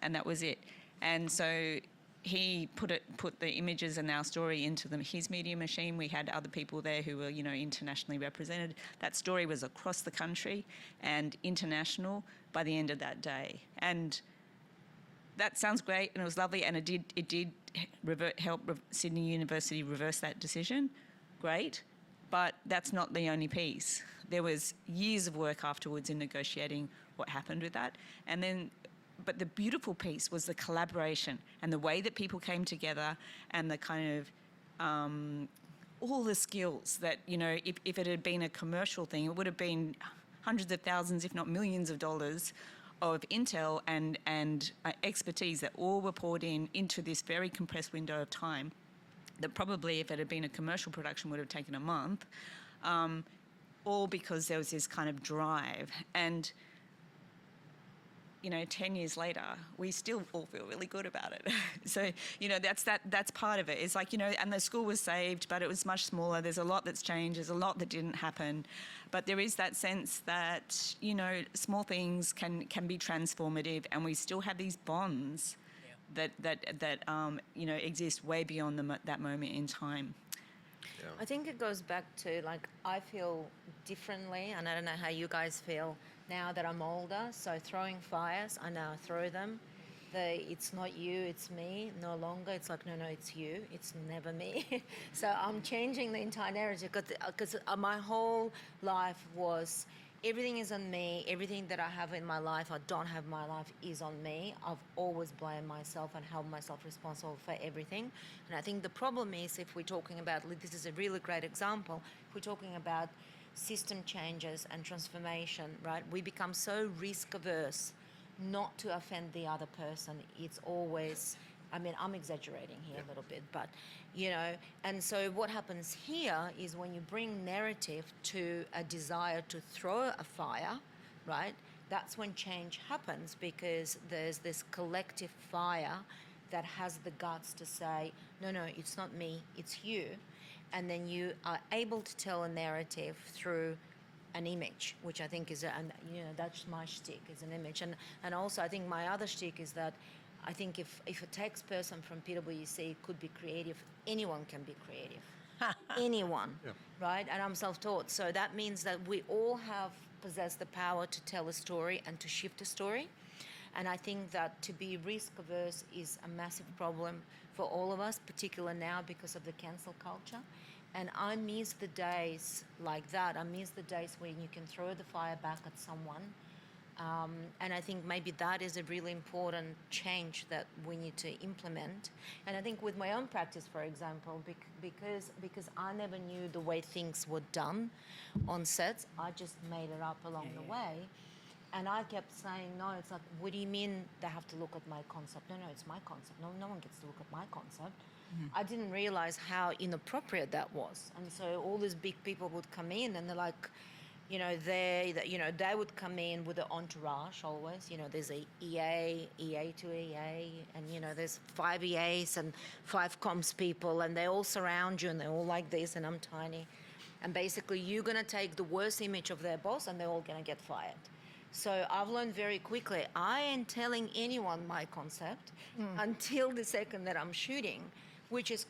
and that was it. And so he put the images and our story into his media machine. We had other people there who were, internationally represented. That story was across the country and international by the end of that day. And that sounds great, and it was lovely, and it did help Sydney University reverse that decision. Great, but that's not the only piece. There was years of work afterwards in negotiating what happened with that, and then. But the beautiful piece was the collaboration and the way that people came together, and the kind of all the skills that, if it had been a commercial thing, it would have been hundreds of thousands, if not millions of dollars of intel and expertise that all were poured into this very compressed window of time that probably, if it had been a commercial production, would have taken a month, all because there was this kind of drive. And 10 years later, we still all feel really good about it. So, that's part of it. It's like, and the school was saved, but it was much smaller. There's a lot that's changed. There's a lot that didn't happen. But there is that sense that, small things can be transformative, and we still have these bonds that exist way beyond that moment in time. Yeah. I think it goes back to, I feel differently, and I don't know how you guys feel now that I'm older. So throwing fires, I now throw them. It's not you, it's me, no longer. It's like, no, it's you. It's never me. So I'm changing the entire narrative because my whole life was, everything is on me. Everything that I have in my life, I don't have in my life, is on me. I've always blamed myself and held myself responsible for everything. And I think the problem is, if we're talking about, this is a really great example, if we're talking about system changes and transformation, right? We become so risk averse not to offend the other person. It's always, I'm exaggerating here a little bit, but, and so what happens here is when you bring narrative to a desire to throw a fire, right? That's when change happens, because there's this collective fire that has the guts to say, no, it's not me, it's you. And then you are able to tell a narrative through an image, which I think is, that's my shtick, is an image. And also I think my other shtick is that I think if a text person from PwC could be creative, anyone can be creative. Anyone, right? And I'm self-taught. So that means that we all possess the power to tell a story and to shift a story. And I think that to be risk averse is a massive problem for all of us, particularly now because of the cancel culture. And I miss the days like that. I miss the days when you can throw the fire back at someone. And I think maybe that is a really important change that we need to implement. And I think with my own practice, for example, because I never knew the way things were done on sets, I just made it up along the way. And I kept saying, no, it's like, what do you mean they have to look at my concept? No, it's my concept. No one gets to look at my concept. I didn't realize how inappropriate that was. And so all these big people would come in and they're like, they would come in with an entourage always. There's a EA to EA, and, there's 5 EAs and 5 comms people, and they all surround you and they're all like this, and I'm tiny. And basically you're going to take the worst image of their boss and they're all going to get fired. So I've learned very quickly, I ain't telling anyone my concept until the second that I'm shooting, which is,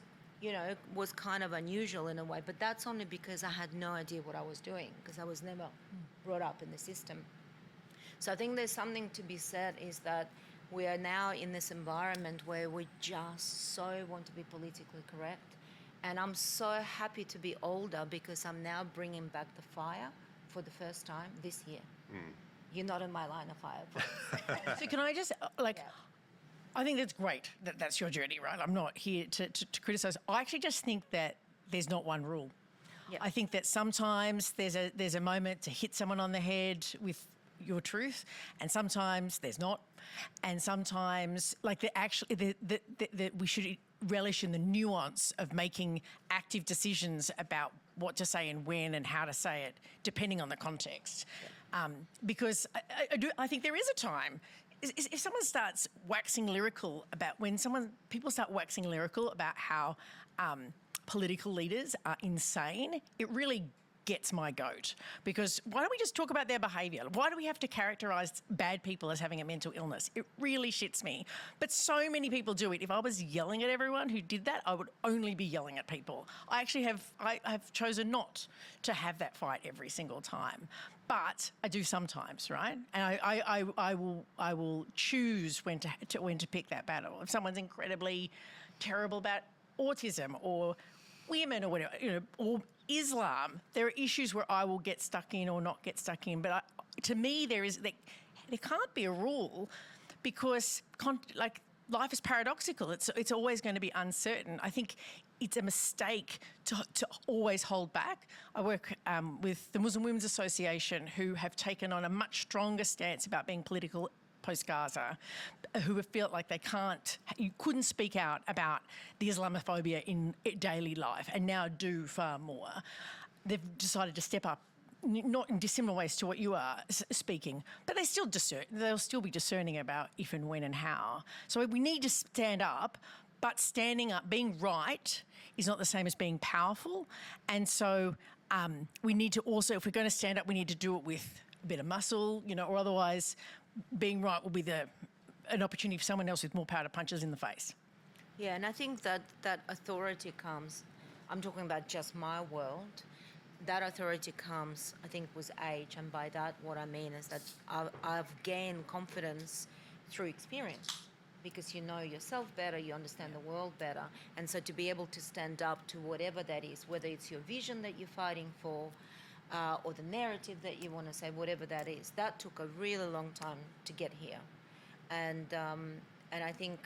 was kind of unusual in a way. But that's only because I had no idea what I was doing, because I was never brought up in the system. So I think there's something to be said, is that we are now in this environment where we just so want to be politically correct. And I'm so happy to be older, because I'm now bringing back the fire for the first time this year. You're not in my line of fire. So can I just, I think that's great that that's your journey, right? I'm not here to criticise. I actually just think that there's not one rule. Yep. I think that sometimes there's a moment to hit someone on the head with your truth, and sometimes there's not. and sometimes like that we should relish in the nuance of making active decisions about what to say and when and how to say it, depending on the context. Because I think there is a time. If someone starts waxing lyrical about people start waxing lyrical about how political leaders are insane, it really gets my goat. Because why don't we just talk about their behaviour? Why do we have to characterise bad people as having a mental illness? It really shits me. But so many people do it. If I was yelling at everyone who did that, I would only be yelling at people. I have chosen not to have that fight every single time. But I do sometimes, right? And I will choose when to pick that battle. If someone's incredibly terrible about autism or women or whatever, or Islam, there are issues where I will get stuck in or not get stuck in. But to me, there can't be a rule because life is paradoxical. It's always going to be uncertain. I think it's a mistake to always hold back. I work with the Muslim Women's Association, who have taken on a much stronger stance about being political post-Gaza, who have felt like you couldn't speak out about the Islamophobia in daily life and now do far more. They've decided to step up, not in dissimilar ways to what you are speaking, but they'll still be discerning about if and when and how. So we need to stand up, but standing up, being right, is not the same as being powerful. And so we need to also, if we're going to stand up, we need to do it with a bit of muscle, or otherwise being right will be an opportunity for someone else with more power to punch us in the face. Yeah, and I think that authority comes, I'm talking about just my world, that authority comes, I think, with age. And by that, what I mean is that I've gained confidence through experience, because you know yourself better, you understand the world better. And so to be able to stand up to whatever that is, whether it's your vision that you're fighting for, or the narrative that you want to say, whatever that is, that took a really long time to get here. And I think,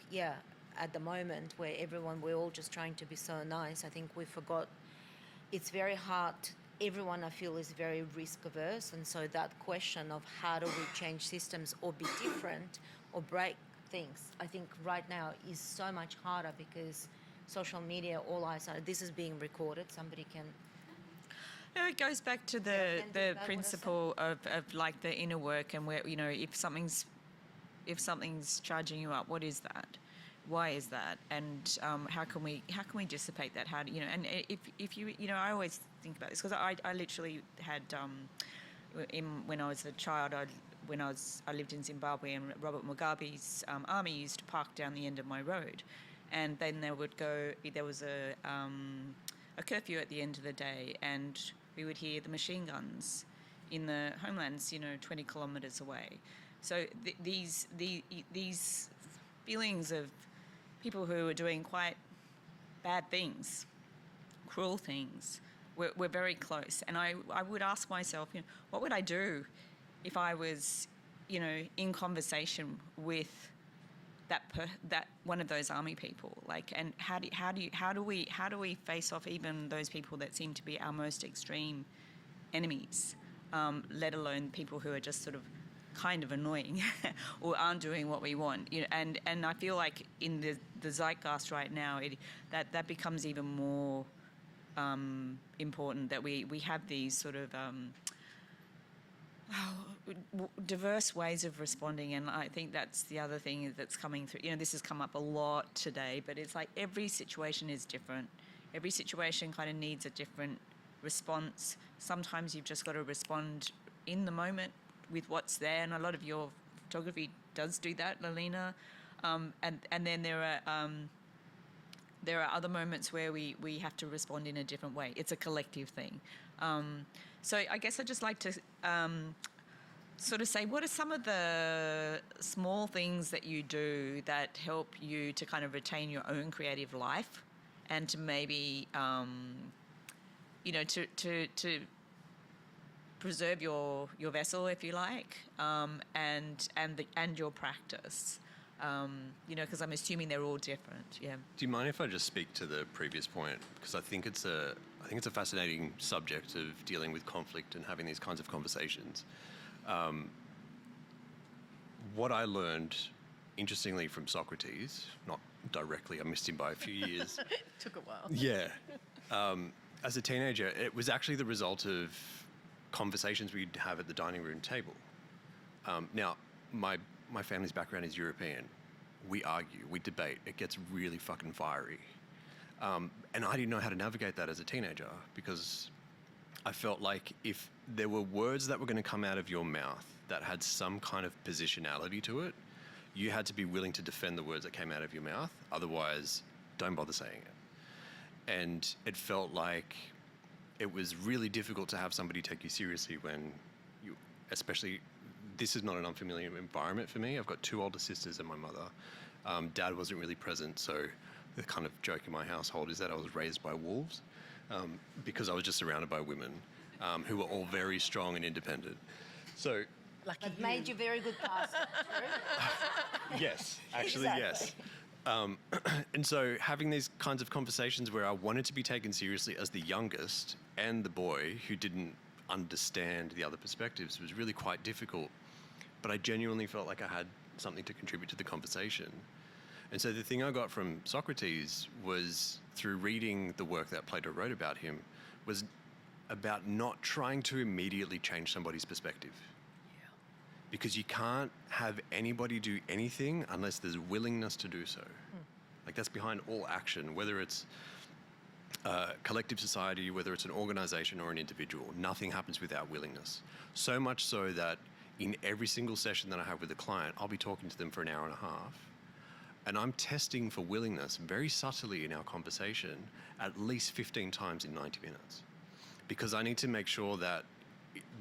at the moment where we're all just trying to be so nice, I think we forgot it's very hard. Everyone, I feel, is very risk averse. And so that question of how do we change systems or be different or break things, I think right now is so much harder because social media, all eyes on it. This is being recorded. Somebody can... No, it goes back to the principle of like the inner work, and where if something's charging you up, what is that? Why is that? And how can we dissipate that? How do and if you I always think about this because I literally had when I was a child I lived in Zimbabwe, and Robert Mugabe's army used to park down the end of my road, and then there was a curfew at the end of the day, and we would hear the machine guns in the homelands, 20 kilometres away. So these feelings of people who are doing quite bad things, cruel things, were very close. And I would ask myself, what would I do if I was, in conversation with that one of those army people, and how do we face off even those people that seem to be our most extreme enemies, let alone people who are just sort of kind of annoying or aren't doing what we want, and I feel like in the zeitgeist right now that becomes even more important, that we have these sort of diverse ways of responding. And I think that's the other thing that's coming through. This has come up a lot today, but it's like every situation is different. Every situation kind of needs a different response. Sometimes you've just got to respond in the moment with what's there, and a lot of your photography does do that, Alina. And then there are other moments where we have to respond in a different way. It's a collective thing. So I guess I'd just like to sort of say, what are some of the small things that you do that help you to kind of retain your own creative life, and to maybe, to preserve your vessel, if you like, and your practice, because I'm assuming they're all different. Yeah. Do you mind if I just speak to the previous point? Because I think it's a fascinating subject of dealing with conflict and having these kinds of conversations. what I learned, interestingly, from Socrates, not directly, I missed him by a few years. Took a while. Yeah. As a teenager, it was actually the result of conversations we'd have at the dining room table. Now, my family's background is European. We argue, we debate. It gets really fucking fiery. And I didn't know how to navigate that as a teenager because I felt like if there were words that were going to come out of your mouth that had some kind of positionality to it, you had to be willing to defend the words that came out of your mouth. Otherwise, don't bother saying it. And it felt like it was really difficult to have somebody take you seriously when you, especially, this is not an unfamiliar environment for me. I've got 2 older sisters and my mother. Dad wasn't really present, so the kind of joke in my household is that I was raised by wolves because I was just surrounded by women who were all very strong and independent. So, Lucky It you. made you very good pastor. yes, actually, yes. And so having these kinds of conversations where I wanted to be taken seriously as the youngest and the boy who didn't understand the other perspectives was really quite difficult. But I genuinely felt like I had something to contribute to the conversation. And so the thing I got from Socrates was, through reading the work that Plato wrote about him, was about not trying to immediately change somebody's perspective. Because you can't have anybody do anything unless there's willingness to do so. Like, that's behind all action, whether it's collective society, whether it's an organization or an individual. Nothing happens without willingness. So much so that in every single session that I have with a client, I'll be talking to them for an hour and a half, and I'm testing for willingness very subtly in our conversation at least 15 times in 90 minutes. Because I need to make sure that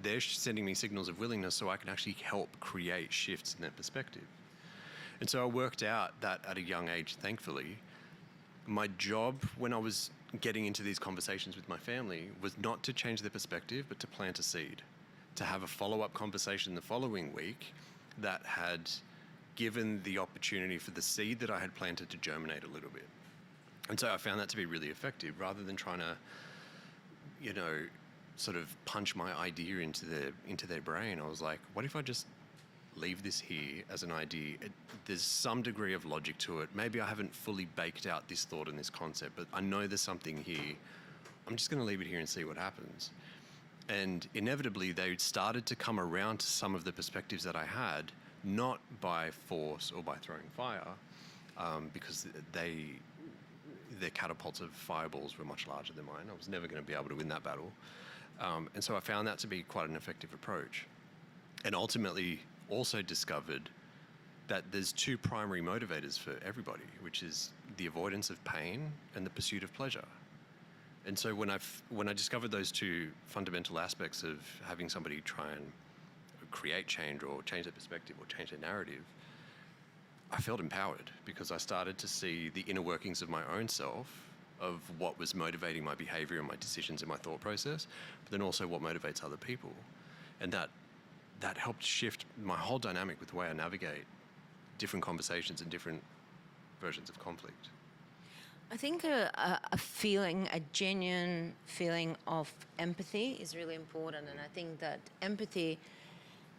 they're sending me signals of willingness so I can actually help create shifts in their perspective. And so I worked out that at a young age, thankfully, my job when I was getting into these conversations with my family was not to change their perspective, but to plant a seed, to have a follow-up conversation the following week that had given the opportunity for the seed that I had planted to germinate a little bit. And so I found that to be really effective, rather than trying to, sort of punch my idea into their brain. I was like, what if I just leave this here as an idea? There's some degree of logic to it. Maybe I haven't fully baked out this thought and this concept, but I know there's something here. I'm just going to leave it here and see what happens. And inevitably, they started to come around to some of the perspectives that I had, not by force or by throwing fire, because their catapults of fireballs were much larger than mine. I was never going to be able to win that battle. And so I found that to be quite an effective approach. And ultimately also discovered that there's 2 primary motivators for everybody, which is the avoidance of pain and the pursuit of pleasure. And so when I discovered those 2 fundamental aspects of having somebody try and create change or change their perspective or change their narrative, I felt empowered because I started to see the inner workings of my own self, of what was motivating my behavior and my decisions and my thought process, but then also what motivates other people. And that helped shift my whole dynamic with the way I navigate different conversations and different versions of conflict. I think a genuine feeling of empathy is really important. And I think that empathy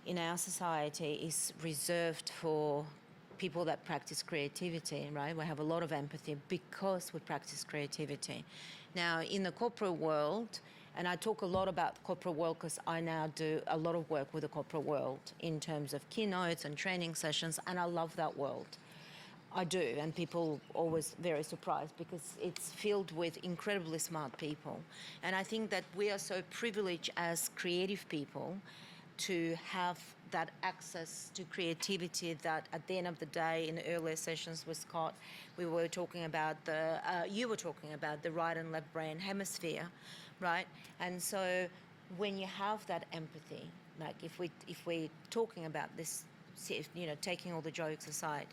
in our society is reserved for people that practice creativity, right? We have a lot of empathy because we practice creativity. Now, in the corporate world, and I talk a lot about corporate world because I now do a lot of work with the corporate world in terms of keynotes and training sessions, and I love that world. I do, and people always very surprised because it's filled with incredibly smart people. And I think that we are so privileged as creative people to have that access to creativity that at the end of the day, in the earlier sessions with Scott, we were talking about you were talking about the right and left brain hemisphere, right? And so when you have that empathy, like if we're talking about this, taking all the jokes aside,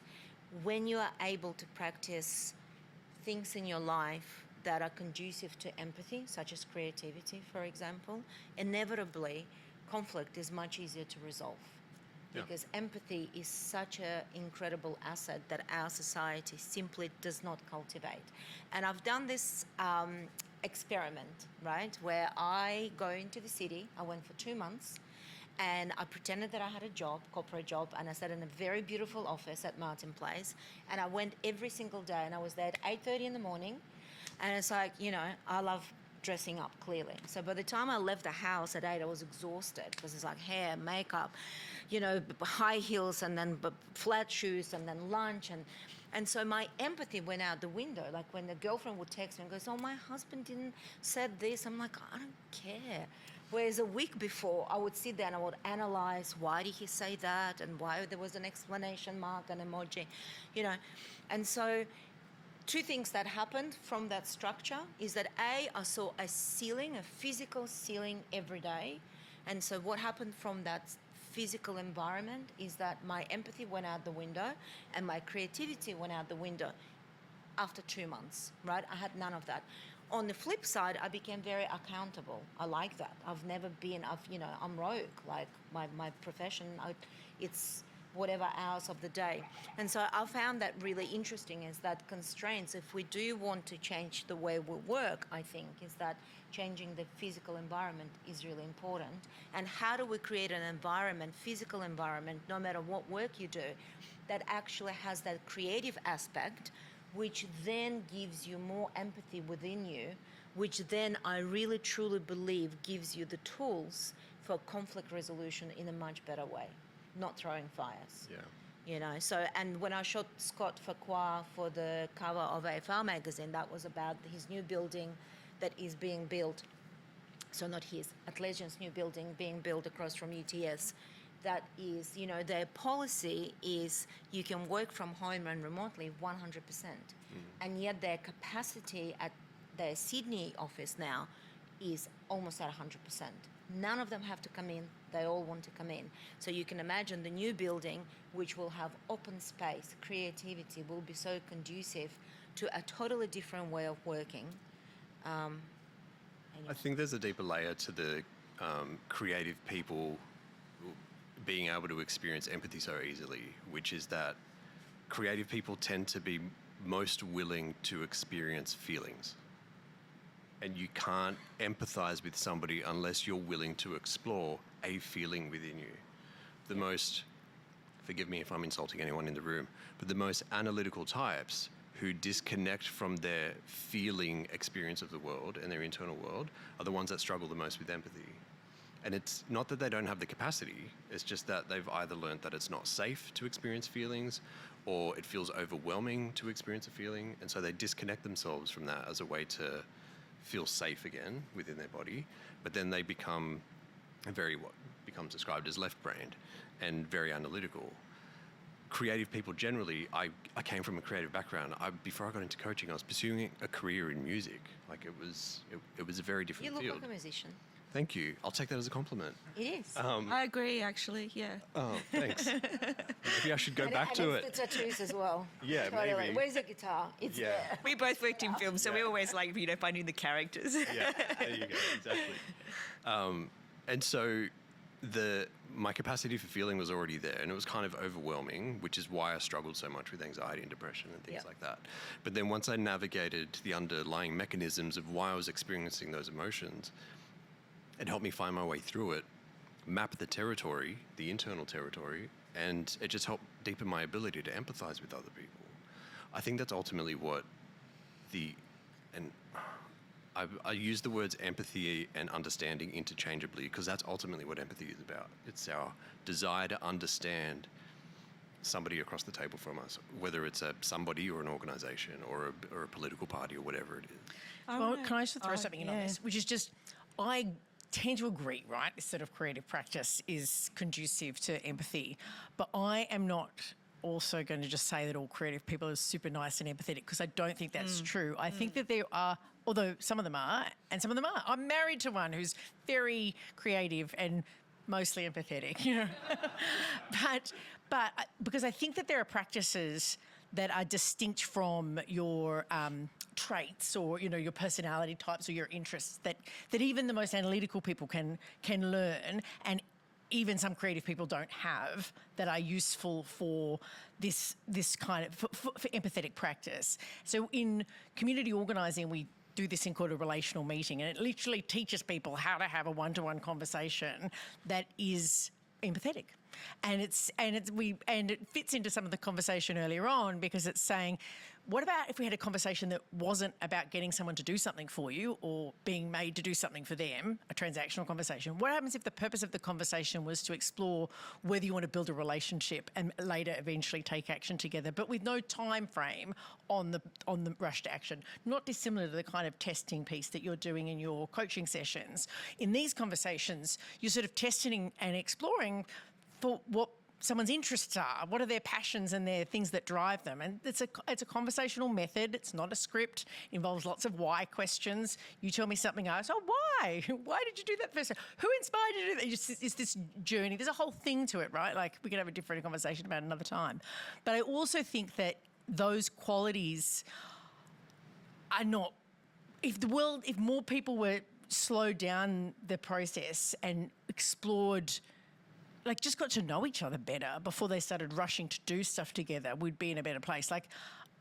when you are able to practice things in your life that are conducive to empathy, such as creativity, for example, inevitably conflict is much easier to resolve. Yeah. Because empathy is such an incredible asset that our society simply does not cultivate. And I've done this experiment, right, where I go into the city. I went for 2 months, And I pretended that I had a job, corporate job, and I sat in a very beautiful office at Martin Place. And I went every single day, and I was there at 8:30 in the morning. And it's like, you know, I love dressing up, clearly. So by the time I left the house at 8, I was exhausted because it's like hair, makeup, you know, high heels, and then flat shoes, and then lunch. And so my empathy went out the window. Like when the girlfriend would text me and goes, oh, my husband didn't said this. I'm like, I don't care. Whereas a week before, I would sit there and I would analyze, why did he say that, and why there was an exclamation mark, an emoji, you know. And so two things that happened from that structure is that I saw a ceiling, a physical ceiling every day. And so what happened from that physical environment is that my empathy went out the window and my creativity went out the window after 2 months, right? I had none of that. On the flip side, I became very accountable. I like that. I've never been, I'm rogue. Like my profession, it's whatever hours of the day. And so I found that really interesting, is that constraints, if we do want to change the way we work, I think, is that changing the physical environment is really important. And how do we create an environment, physical environment, no matter what work you do, that actually has that creative aspect, which then gives you more empathy within you, which then I really truly believe gives you the tools for conflict resolution in a much better way, not throwing fires. Yeah. You know, so, and when I shot Scott Farquhar for the cover of AFR magazine, that was about his new building that is being built. So not his, Atlassian's new building being built across from UTS. That is, you know, their policy is you can work from home and remotely 100%. And yet their capacity at their Sydney office now is almost at 100%. None of them have to come in. They all want to come in. So you can imagine the new building, which will have open space, creativity, will be so conducive to a totally different way of working. I think there's a deeper layer to the creative people being able to experience empathy so easily, which is that creative people tend to be most willing to experience feelings. And you can't empathize with somebody unless you're willing to explore a feeling within you. The most, forgive me if I'm insulting anyone in the room, but the most analytical types who disconnect from their feeling experience of the world and their internal world are the ones that struggle the most with empathy. And it's not that they don't have the capacity, it's just that they've either learned that it's not safe to experience feelings, or it feels overwhelming to experience a feeling, and so they disconnect themselves from that as a way to feel safe again within their body. But then they become what becomes described as left-brained and very analytical. Creative people generally, I came from a creative background. Before I got into coaching, I was pursuing a career in music. Like it was a very different field. You look like a musician. Thank you. I'll take that as a compliment. It is. I agree, actually, yeah. Oh, thanks. Maybe I should go back to it. And it's the tattoos as well. Yeah, totally. maybe. Where's the guitar? It's Yeah. there. We both worked in film, so we always like, finding the characters. Yeah, there you go, exactly. And so my capacity for feeling was already there, and it was kind of overwhelming, which is why I struggled so much with anxiety and depression and things like that. But then once I navigated the underlying mechanisms of why I was experiencing those emotions, it helped me find my way through it, map the territory, the internal territory, and it just helped deepen my ability to empathize with other people. I think that's ultimately what I use the words empathy and understanding interchangeably, because that's ultimately what empathy is about. It's our desire to understand somebody across the table from us, whether it's somebody or an organization or a political party or whatever it is. Well, can I just throw something in on this, which is just, I tend to agree, right? This sort of creative practice is conducive to empathy, but I am not also going to just say that all creative people are super nice and empathetic, because I don't think that's true. I think that there are, although some of them are, and some of them are. I'm married to one who's very creative and mostly empathetic, you know. but because I think that there are practices that are distinct from your traits, or your personality types or your interests, that even the most analytical people can learn, and even some creative people don't have, that are useful for this kind of for empathetic practice. So in community organising, we do this thing called a relational meeting, and it literally teaches people how to have a one-to-one conversation that is empathetic. And it fits into some of the conversation earlier on, because it's saying, what about if we had a conversation that wasn't about getting someone to do something for you or being made to do something for them, a transactional conversation? What happens if the purpose of the conversation was to explore whether you want to build a relationship and later eventually take action together, but with no time frame on the rush to action? Not dissimilar to the kind of testing piece that you're doing in your coaching sessions. In these conversations, you're sort of testing and exploring for what someone's interests are, what are their passions and their things that drive them. And it's a conversational method. It's not a script. It involves lots of why questions. You tell me something, I say, oh, why? Why did you do that first? Who inspired you to do that? It's this journey. There's a whole thing to it, right? Like, we could have a different conversation about it another time. But I also think that those qualities are not... If more people were slowed down the process and explored, like, just got to know each other better before they started rushing to do stuff together, we'd be in a better place. Like,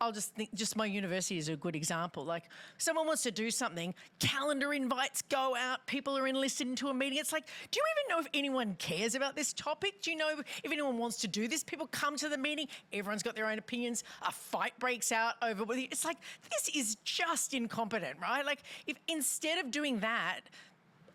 I'll just think, just my university is a good example. Like, someone wants to do something, calendar invites go out, people are enlisted into a meeting. It's like, do you even know if anyone cares about this topic? Do you know if anyone wants to do this? People come to the meeting, everyone's got their own opinions, a fight breaks out over... It's like, this is just incompetent, right? Like, if instead of doing that,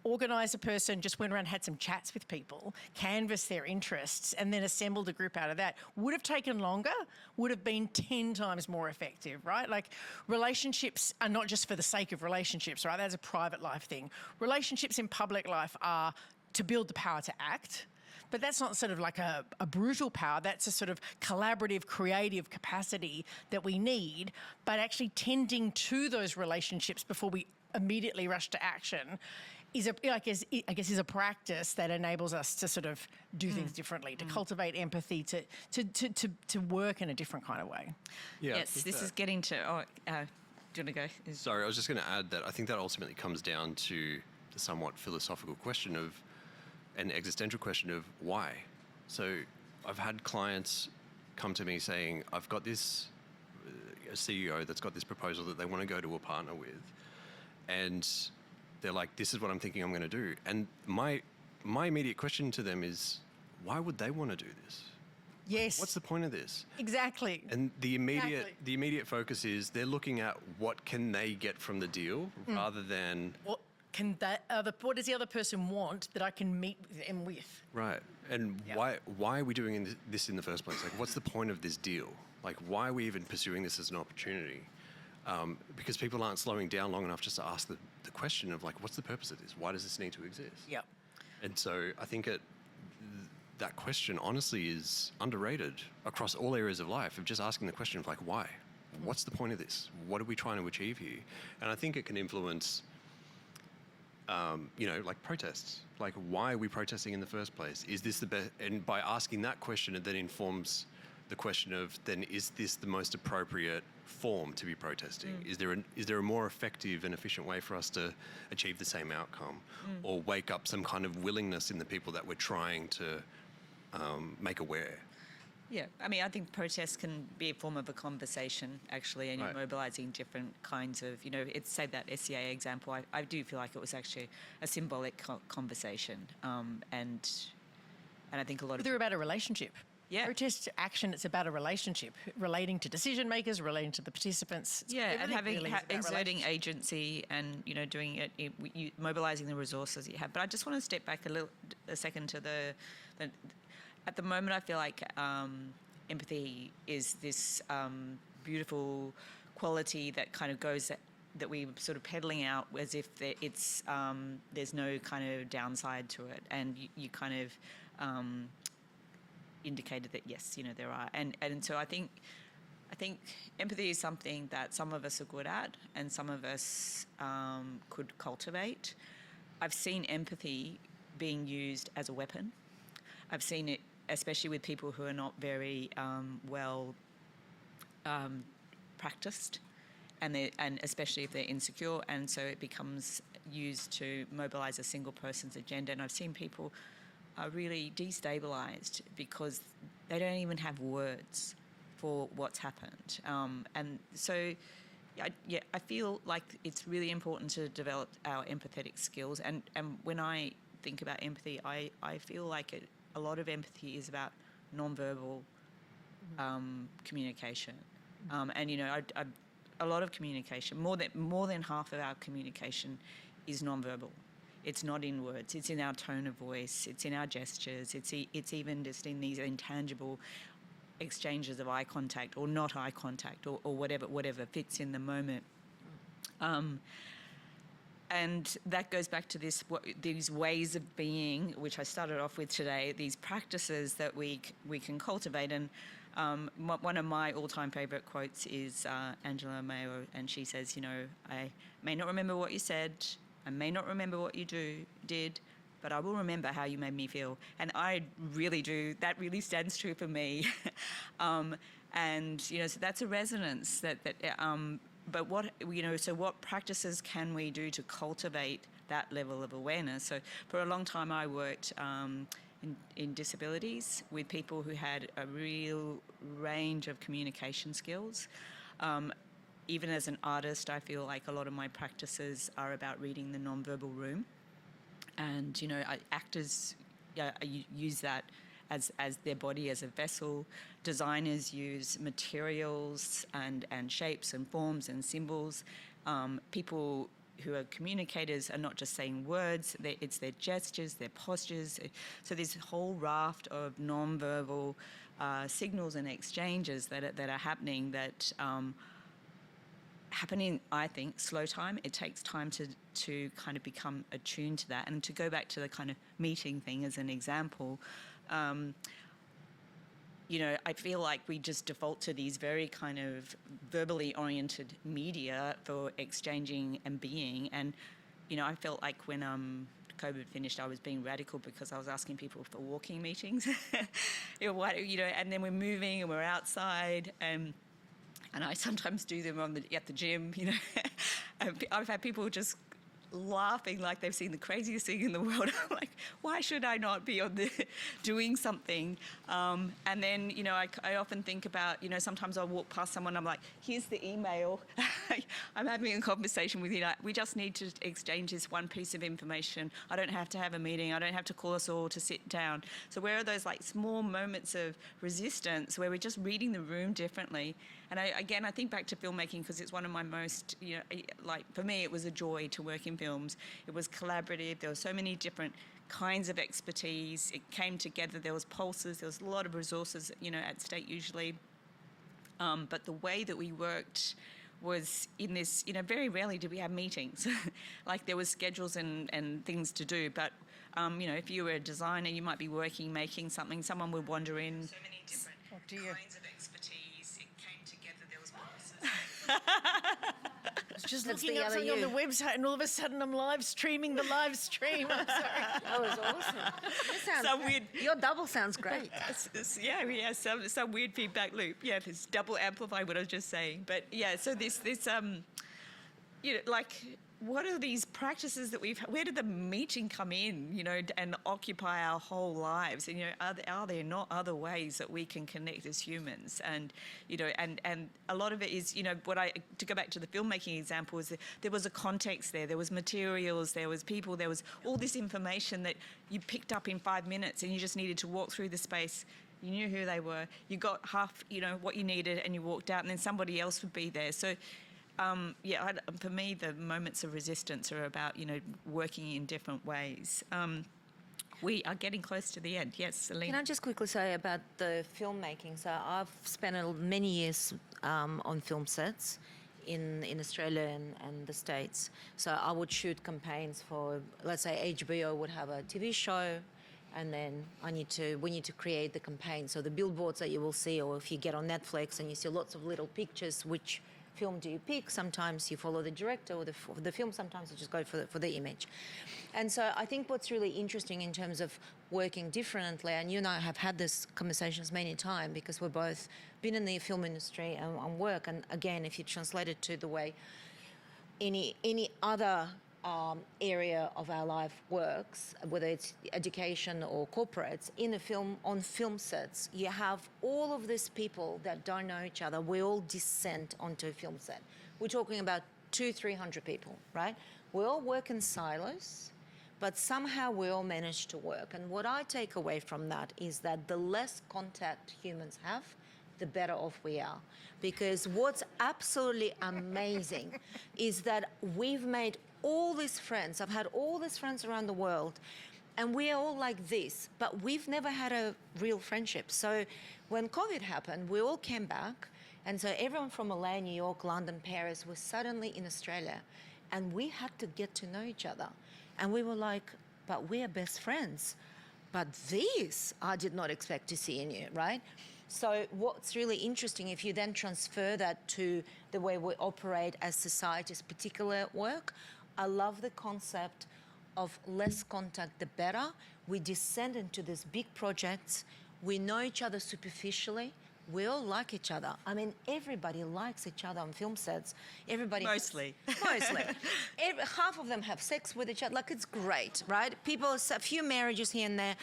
organised a person, just went around, had some chats with people, canvassed their interests, and then assembled a group out of that, would have taken longer, would have been 10 times more effective, right? Like, relationships are not just for the sake of relationships, right? That's a private life thing. Relationships in public life are to build the power to act. But that's not sort of like a brutal power. That's a sort of collaborative, creative capacity that we need. But actually tending to those relationships before we immediately rush to action is a practice that enables us to sort of do things differently, to cultivate empathy, to work in a different kind of way. Yeah, Yes, this is getting to... do you want to go? Sorry, I was just going to add that I think that ultimately comes down to the somewhat philosophical question of, an existential question of why. So I've had clients come to me saying, I've got this a CEO that's got this proposal that they want to go to a partner with, and they're like, this is what I'm thinking I'm going to do. And my immediate question to them is, why would they want to do this? Yes. What's the point of this? Exactly. And the immediate focus is they're looking at what can they get from the deal rather than... What does the other person want that I can meet them with? Right. And why are we doing this in the first place? Like, what's the point of this deal? Like, why are we even pursuing this as an opportunity? Because people aren't slowing down long enough just to ask the question of, like, what's the purpose of this? Why does this need to exist? Yep. And so I think that question, honestly, is underrated across all areas of life, of just asking the question of, like, why? What's the point of this? What are we trying to achieve here? And I think it can influence... like protests. Like, why are we protesting in the first place? Is this the best? And by asking that question, it then informs the question of, then, is this the most appropriate form to be protesting? Is there a more effective and efficient way for us to achieve the same outcome, or wake up some kind of willingness in the people that we're trying to make aware? Yeah, I mean, I think protests can be a form of a conversation, actually, and you're mobilising different kinds of, it's, say, that SCA example, I do feel like it was actually a symbolic conversation, and I think a lot of... They're about a relationship. Yeah. Protest action, it's about a relationship, relating to decision makers, relating to the participants. And exerting agency and, doing it, mobilising the resources you have. But I just want to step back a second to at the moment, I feel like empathy is this beautiful quality that kind of goes, that we're sort of peddling out as if there's no kind of downside to it. And you kind of indicated that, yes, there are. And so I think empathy is something that some of us are good at and some of us could cultivate. I've seen empathy being used as a weapon. I've seen it especially with people who are not very well practiced, and especially if they're insecure, and so it becomes used to mobilise a single person's agenda. And I've seen people are really destabilised because they don't even have words for what's happened. And so, I feel like it's really important to develop our empathetic skills. And when I think about empathy, I feel like a lot of empathy is about nonverbal communication. And, you know, a lot of communication, more than half of our communication is nonverbal. It's not in words. It's in our tone of voice. It's in our gestures. It's even just in these intangible exchanges of eye contact or not eye contact or whatever fits in the moment. And that goes back to these ways of being, which I started off with today, these practices that we can cultivate. And one of my all-time favourite quotes is Angela Mayo, and she says, you know, I may not remember what you said, I may not remember what you did, but I will remember how you made me feel. And I really do. That really stands true for me. And, you know, so that's a resonance but what, you know, so what practices can we do to cultivate that level of awareness? So for a long time I worked in disabilities with people who had a real range of communication skills. Even as an artist, I feel like a lot of my practices are about reading the nonverbal room. And, you know, actors use that as their body as a vessel. Designers use materials and shapes and forms and symbols. People who are communicators are not just saying words, it's their gestures, their postures. So this whole raft of nonverbal signals and exchanges that are happening that happen in, I think, slow time. It takes time to kind of become attuned to that. And to go back to the kind of meeting thing as an example, you know, I feel like we just default to these very kind of verbally oriented media for exchanging and being. And, you know, I felt like when COVID finished, I was being radical because I was asking people for walking meetings. You know, and then we're moving and we're outside, and I sometimes do them at the gym, you know. I've had people just laughing like they've seen the craziest thing in the world. I'm like, why should I not be doing something? And then, you know, I often think about, you know, sometimes I'll walk past someone, I'm like, here's the email. I'm having a conversation with you. We just need to exchange this one piece of information. I don't have to have a meeting. I don't have to call us all to sit down. So where are those like small moments of resistance where we're just reading the room differently? And I think back to filmmaking because it's one of my most, you know, like for me, it was a joy to work in films. It was collaborative. There were so many different kinds of expertise. It came together. There was pulses. There was a lot of resources, you know, at stake usually. But the way that we worked was in this, you know, very rarely did we have meetings. Like there was schedules and things to do. But, you know, if you were a designer, you might be working, making something. Someone would wander in. So many different kinds of expertise. I was just looking up something on the website, and all of a sudden I'm live streaming the live stream. I'm sorry. That was awesome. Some weird. Your double sounds great. Yeah, some weird feedback loop. Yeah, it's double amplify what I was just saying. But yeah, so this you know, like, what are these practices that where did the meeting come in, you know, and occupy our whole lives? And, you know, are there not other ways that we can connect as humans? And, you know, and a lot of it is, you know, to go back to the filmmaking example, is there was a context there was materials, there was people, there was all this information that you picked up in 5 minutes, and you just needed to walk through the space. You knew who they were. You got half, you know, what you needed, and you walked out, and then somebody else would be there. So, for me, the moments of resistance are about, you know, working in different ways. We are getting close to the end. Yes, Alina. Can I just quickly say about the filmmaking? So I've spent many years on film sets in Australia and the States. So I would shoot campaigns for, let's say, HBO would have a TV show, and then we need to create the campaign. So the billboards that you will see, or if you get on Netflix and you see lots of little pictures, which film do you pick? Sometimes you follow the director or the film, sometimes you just go for the image. And so I think what's really interesting in terms of working differently, and you and I have had this conversations many times because we've both been in the film industry and work, and again, if you translate it to the way any other area of our life works, whether it's education or corporates, on film sets, you have all of these people that don't know each other. We all descend onto a film set. We're talking about 200-300 people, right? We all work in silos, but somehow we all manage to work. And what I take away from that is that the less contact humans have, the better off we are. Because what's absolutely amazing is that we've made all these friends. I've had all these friends around the world, and we're all like this, but we've never had a real friendship. So when COVID happened, we all came back, and so everyone from LA, New York, London, Paris was suddenly in Australia, and we had to get to know each other. And we were like, but we're best friends. But this I did not expect to see in you, right? So what's really interesting, if you then transfer that to the way we operate as societies, particular at work, I love the concept of less contact, the better. We descend into these big projects. We know each other superficially. We all like each other. I mean, everybody likes each other on film sets. Everybody Mostly. Mostly. Half of them have sex with each other. Like, it's great, right? A few marriages here and there.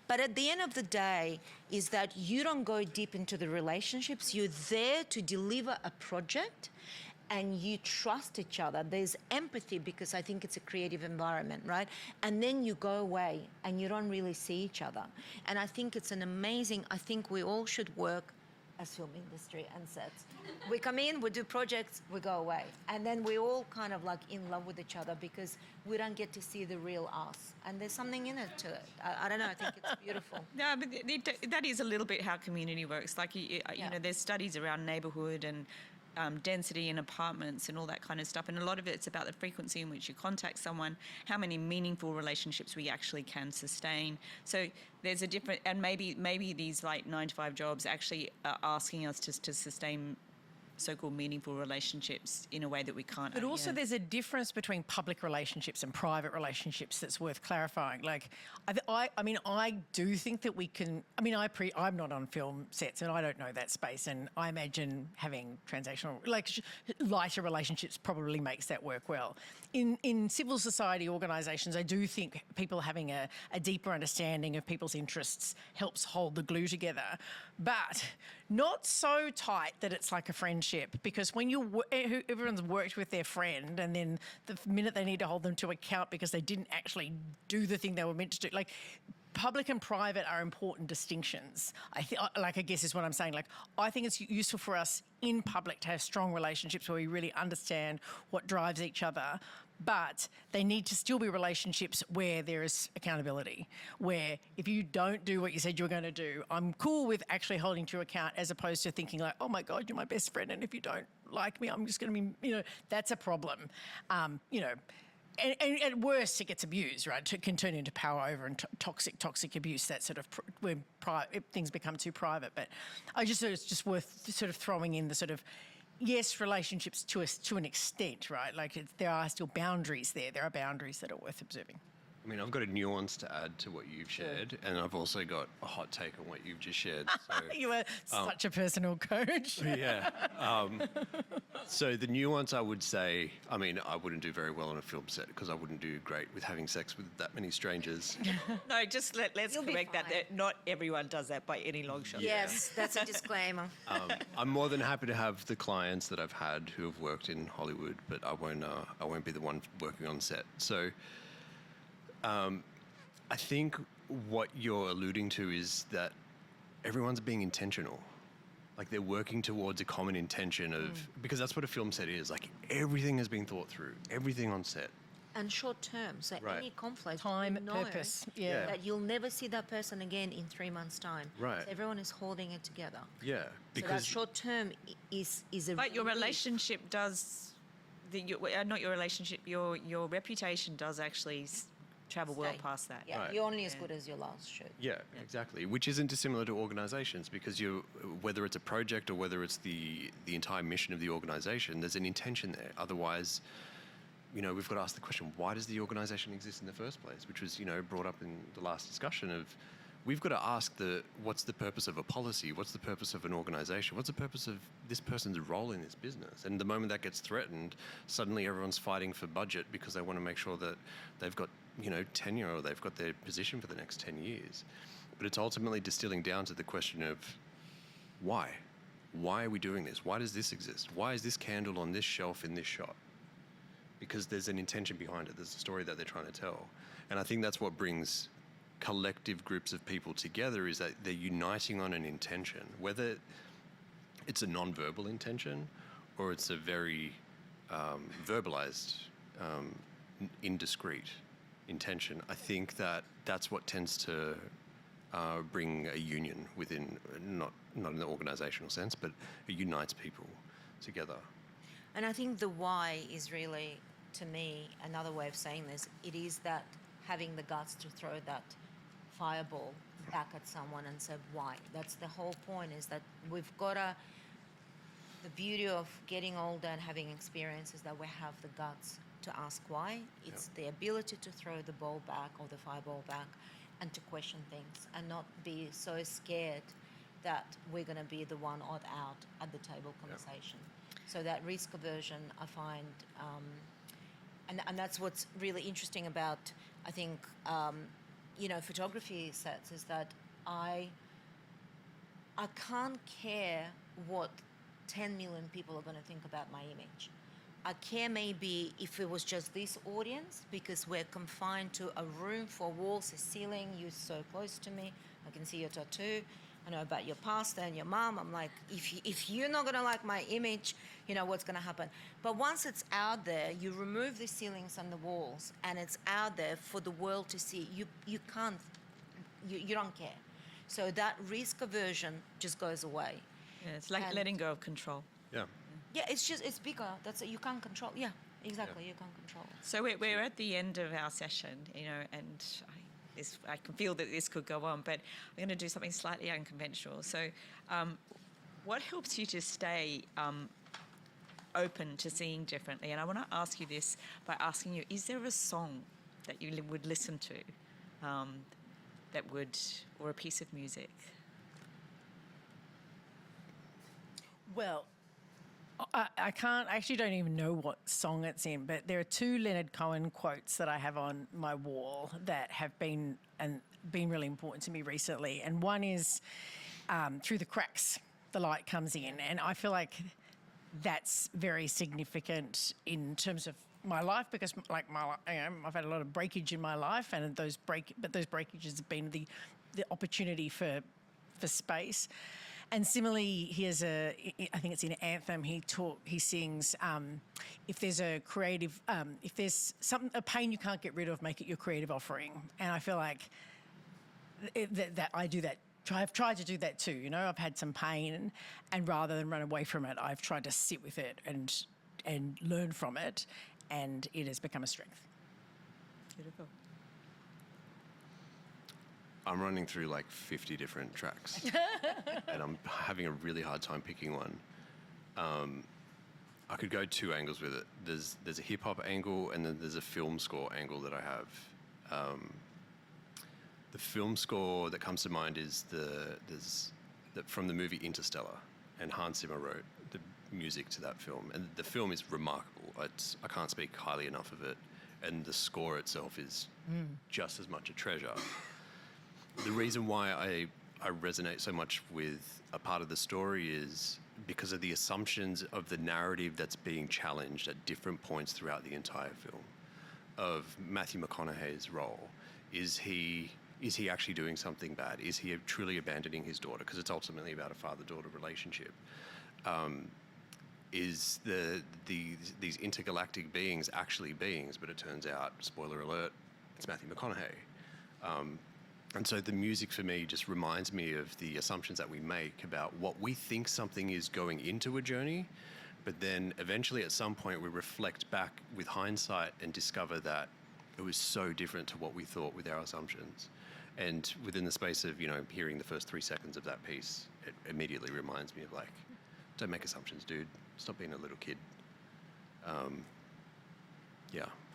But at the end of the day is that you don't go deep into the relationships. You're there to deliver a project, and you trust each other. There's empathy, because I think it's a creative environment, right? And then you go away and you don't really see each other. And I think it's I think we all should work as film industry and sets. We come in, we do projects, we go away. And then we all kind of like in love with each other, because we don't get to see the real us. And there's something in it to it. I don't know, I think it's beautiful. No, but that is a little bit how community works. Like, you know, there's studies around neighbourhood and density in apartments and all that kind of stuff. And a lot of it's about the frequency in which you contact someone, how many meaningful relationships we actually can sustain. So there's a different, and maybe these like 9-to-5 jobs actually are asking us to sustain so-called meaningful relationships in a way that we can't. But also there's a difference between public relationships and private relationships that's worth clarifying. Like, I mean, I do think that we can, I mean, I'm not on film sets and I don't know that space, and I imagine having transactional, like lighter relationships probably makes that work well. In civil society organisations, I do think people having a deeper understanding of people's interests helps hold the glue together, but not so tight that it's like a friendship, because when everyone's worked with their friend, and then the minute they need to hold them to account because they didn't actually do the thing they were meant to do, like, public and private are important distinctions. I guess is what I'm saying. Like, I think it's useful for us in public to have strong relationships where we really understand what drives each other, but they need to still be relationships where there is accountability, where if you don't do what you said you were going to do, I'm cool with actually holding to account, as opposed to thinking like, oh my God, you're my best friend, and if you don't like me, I'm just going to be, that's a problem. And at worst, it gets abused, right? It can turn into power over and toxic abuse. That sort of when things become too private. But I just thought it's just worth sort of throwing in the sort of, yes, relationships to an extent, right? Like, there are still boundaries there. There are boundaries that are worth observing. I mean, I've got a nuance to add to what you've shared, and I've also got a hot take on what you've just shared. So, you are such a personal coach. Yeah. So the nuance, I would say, I mean, I wouldn't do very well on a film set, because I wouldn't do great with having sex with that many strangers. No, just let's You'll be correct that. fine. Not everyone does that by any long shot. Yes, that's a disclaimer. I'm more than happy to have the clients that I've had who have worked in Hollywood, but I won't be the one working on set. So I think what you're alluding to is that everyone's being intentional. Like, they're working towards a common intention of, because that's what a film set is. Like, everything has been thought through, everything on set. And short term, so Right. any conflict, Time, you know purpose, yeah. that you'll never see that person again in 3 months' time. Right. So everyone is holding it together. Yeah, So that because short term is a. But your relief. relationship does, not your relationship, your reputation does actually travel well Stay. past that. Yeah, Right. you're only as good as your last shoot. yeah, exactly. Which isn't dissimilar to organisations, because whether it's a project or whether it's the entire mission of the organisation, there's an intention there. Otherwise, we've got to ask the question: why does the organisation exist in the first place? Which was, brought up in the last discussion of, we've got to ask what's the purpose of a policy? What's the purpose of an organization? What's the purpose of this person's role in this business? And the moment that gets threatened, suddenly everyone's fighting for budget because they want to make sure that they've got, tenure, or they've got their position for the next 10 years. But it's ultimately distilling down to the question of why? Why are we doing this? Why does this exist? Why is this candle on this shelf in this shot? Because there's an intention behind it. There's a story that they're trying to tell. And I think that's what brings collective groups of people together, is that they're uniting on an intention, whether it's a non-verbal intention or it's a very verbalized, indiscreet intention. I think that that's what tends to bring a union within, not in an organizational sense, but it unites people together. And I think the why is really, to me, another way of saying this. It is that having the guts to throw that fireball back at someone and say why. That's the whole point, is that we've got the beauty of getting older and having experiences, that we have the guts to ask why. It's the ability to throw the ball back, or the fireball back, and to question things and not be so scared that we're going to be the one odd out at the table conversation. So that risk aversion, I find, and that's what's really interesting about, I think, photography sets, is that I can't care what 10 million people are going to think about my image. I care maybe if it was just this audience, because we're confined to a room, 4 walls, a ceiling, you're so close to me, I can see your tattoo, I know about your pastor and your mom. I'm like, if you're not going to like my image, what's going to happen? But once it's out there, you remove the ceilings and the walls, and it's out there for the world to see. You don't care. So that risk aversion just goes away. Yeah, it's like letting go of control. Yeah. Yeah, it's bigger. That's it. You can't control. Yeah, exactly. Yeah. You can't control it. So we're at the end of our session, and I can feel that this could go on, but I'm going to do something slightly unconventional. So what helps you to stay open to seeing differently? And I want to ask you this by asking you, is there a song that you would listen to or a piece of music? Well, I actually don't even know what song it's in, but there are 2 Leonard Cohen quotes that I have on my wall that have been really important to me recently. And one is, through the cracks, the light comes in. And I feel like that's very significant in terms of my life, because I've had a lot of breakage in my life, and those breakages have been the opportunity for space. And similarly, he has I think it's in Anthem, he sings, if there's a creative, if there's a pain you can't get rid of, make it your creative offering. And I feel like that I do that. I've tried to do that too. I've had some pain, and rather than run away from it, I've tried to sit with it and learn from it, and it has become a strength. Beautiful. I'm running through like 50 different tracks and I'm having a really hard time picking one. I could go 2 angles with it. There's a hip hop angle, and then there's a film score angle that I have. The film score that comes to mind is from the movie Interstellar, and Hans Zimmer wrote the music to that film. And the film is remarkable. I can't speak highly enough of it. And the score itself is just as much a treasure. The reason why I resonate so much with a part of the story is because of the assumptions of the narrative that's being challenged at different points throughout the entire film. Of Matthew McConaughey's role. Is he actually doing something bad? Is he truly abandoning his daughter? Because it's ultimately about a father-daughter relationship. Is these intergalactic beings actually beings? But it turns out, spoiler alert, it's Matthew McConaughey. And so the music for me just reminds me of the assumptions that we make about what we think something is going into a journey, but then eventually at some point we reflect back with hindsight and discover that it was so different to what we thought with our assumptions. And within the space of, hearing the first 3 seconds of that piece, it immediately reminds me of don't make assumptions, dude. Stop being a little kid. I'll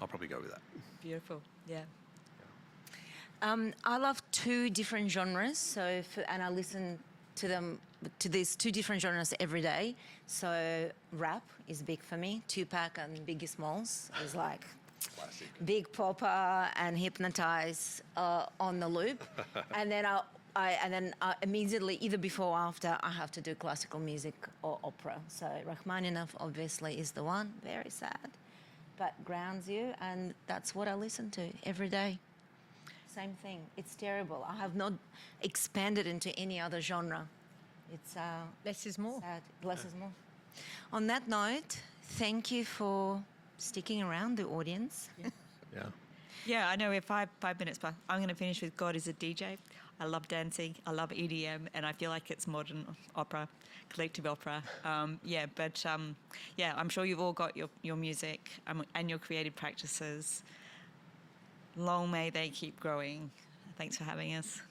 probably go with that. Beautiful, yeah. I love two different genres, and I listen to them to these two different genres every day. So rap is big for me. Tupac and Biggie Smalls is like Classic. Big Popper and Hypnotize on the loop, and then I immediately, either before or after, I have to do classical music or opera. So Rachmaninoff obviously is the one. Very sad, but grounds you, and that's what I listen to every day. Same thing. It's terrible. I have not expanded into any other genre. It's Less is more. sad. Less is more. On that note, thank you for sticking around, the audience. Yeah. Yeah, I know we're five minutes, but I'm going to finish with God is a DJ. I love dancing. I love EDM, and I feel like it's modern opera, collective opera. I'm sure you've all got your music and your creative practices. Long may they keep growing. Thanks for having us.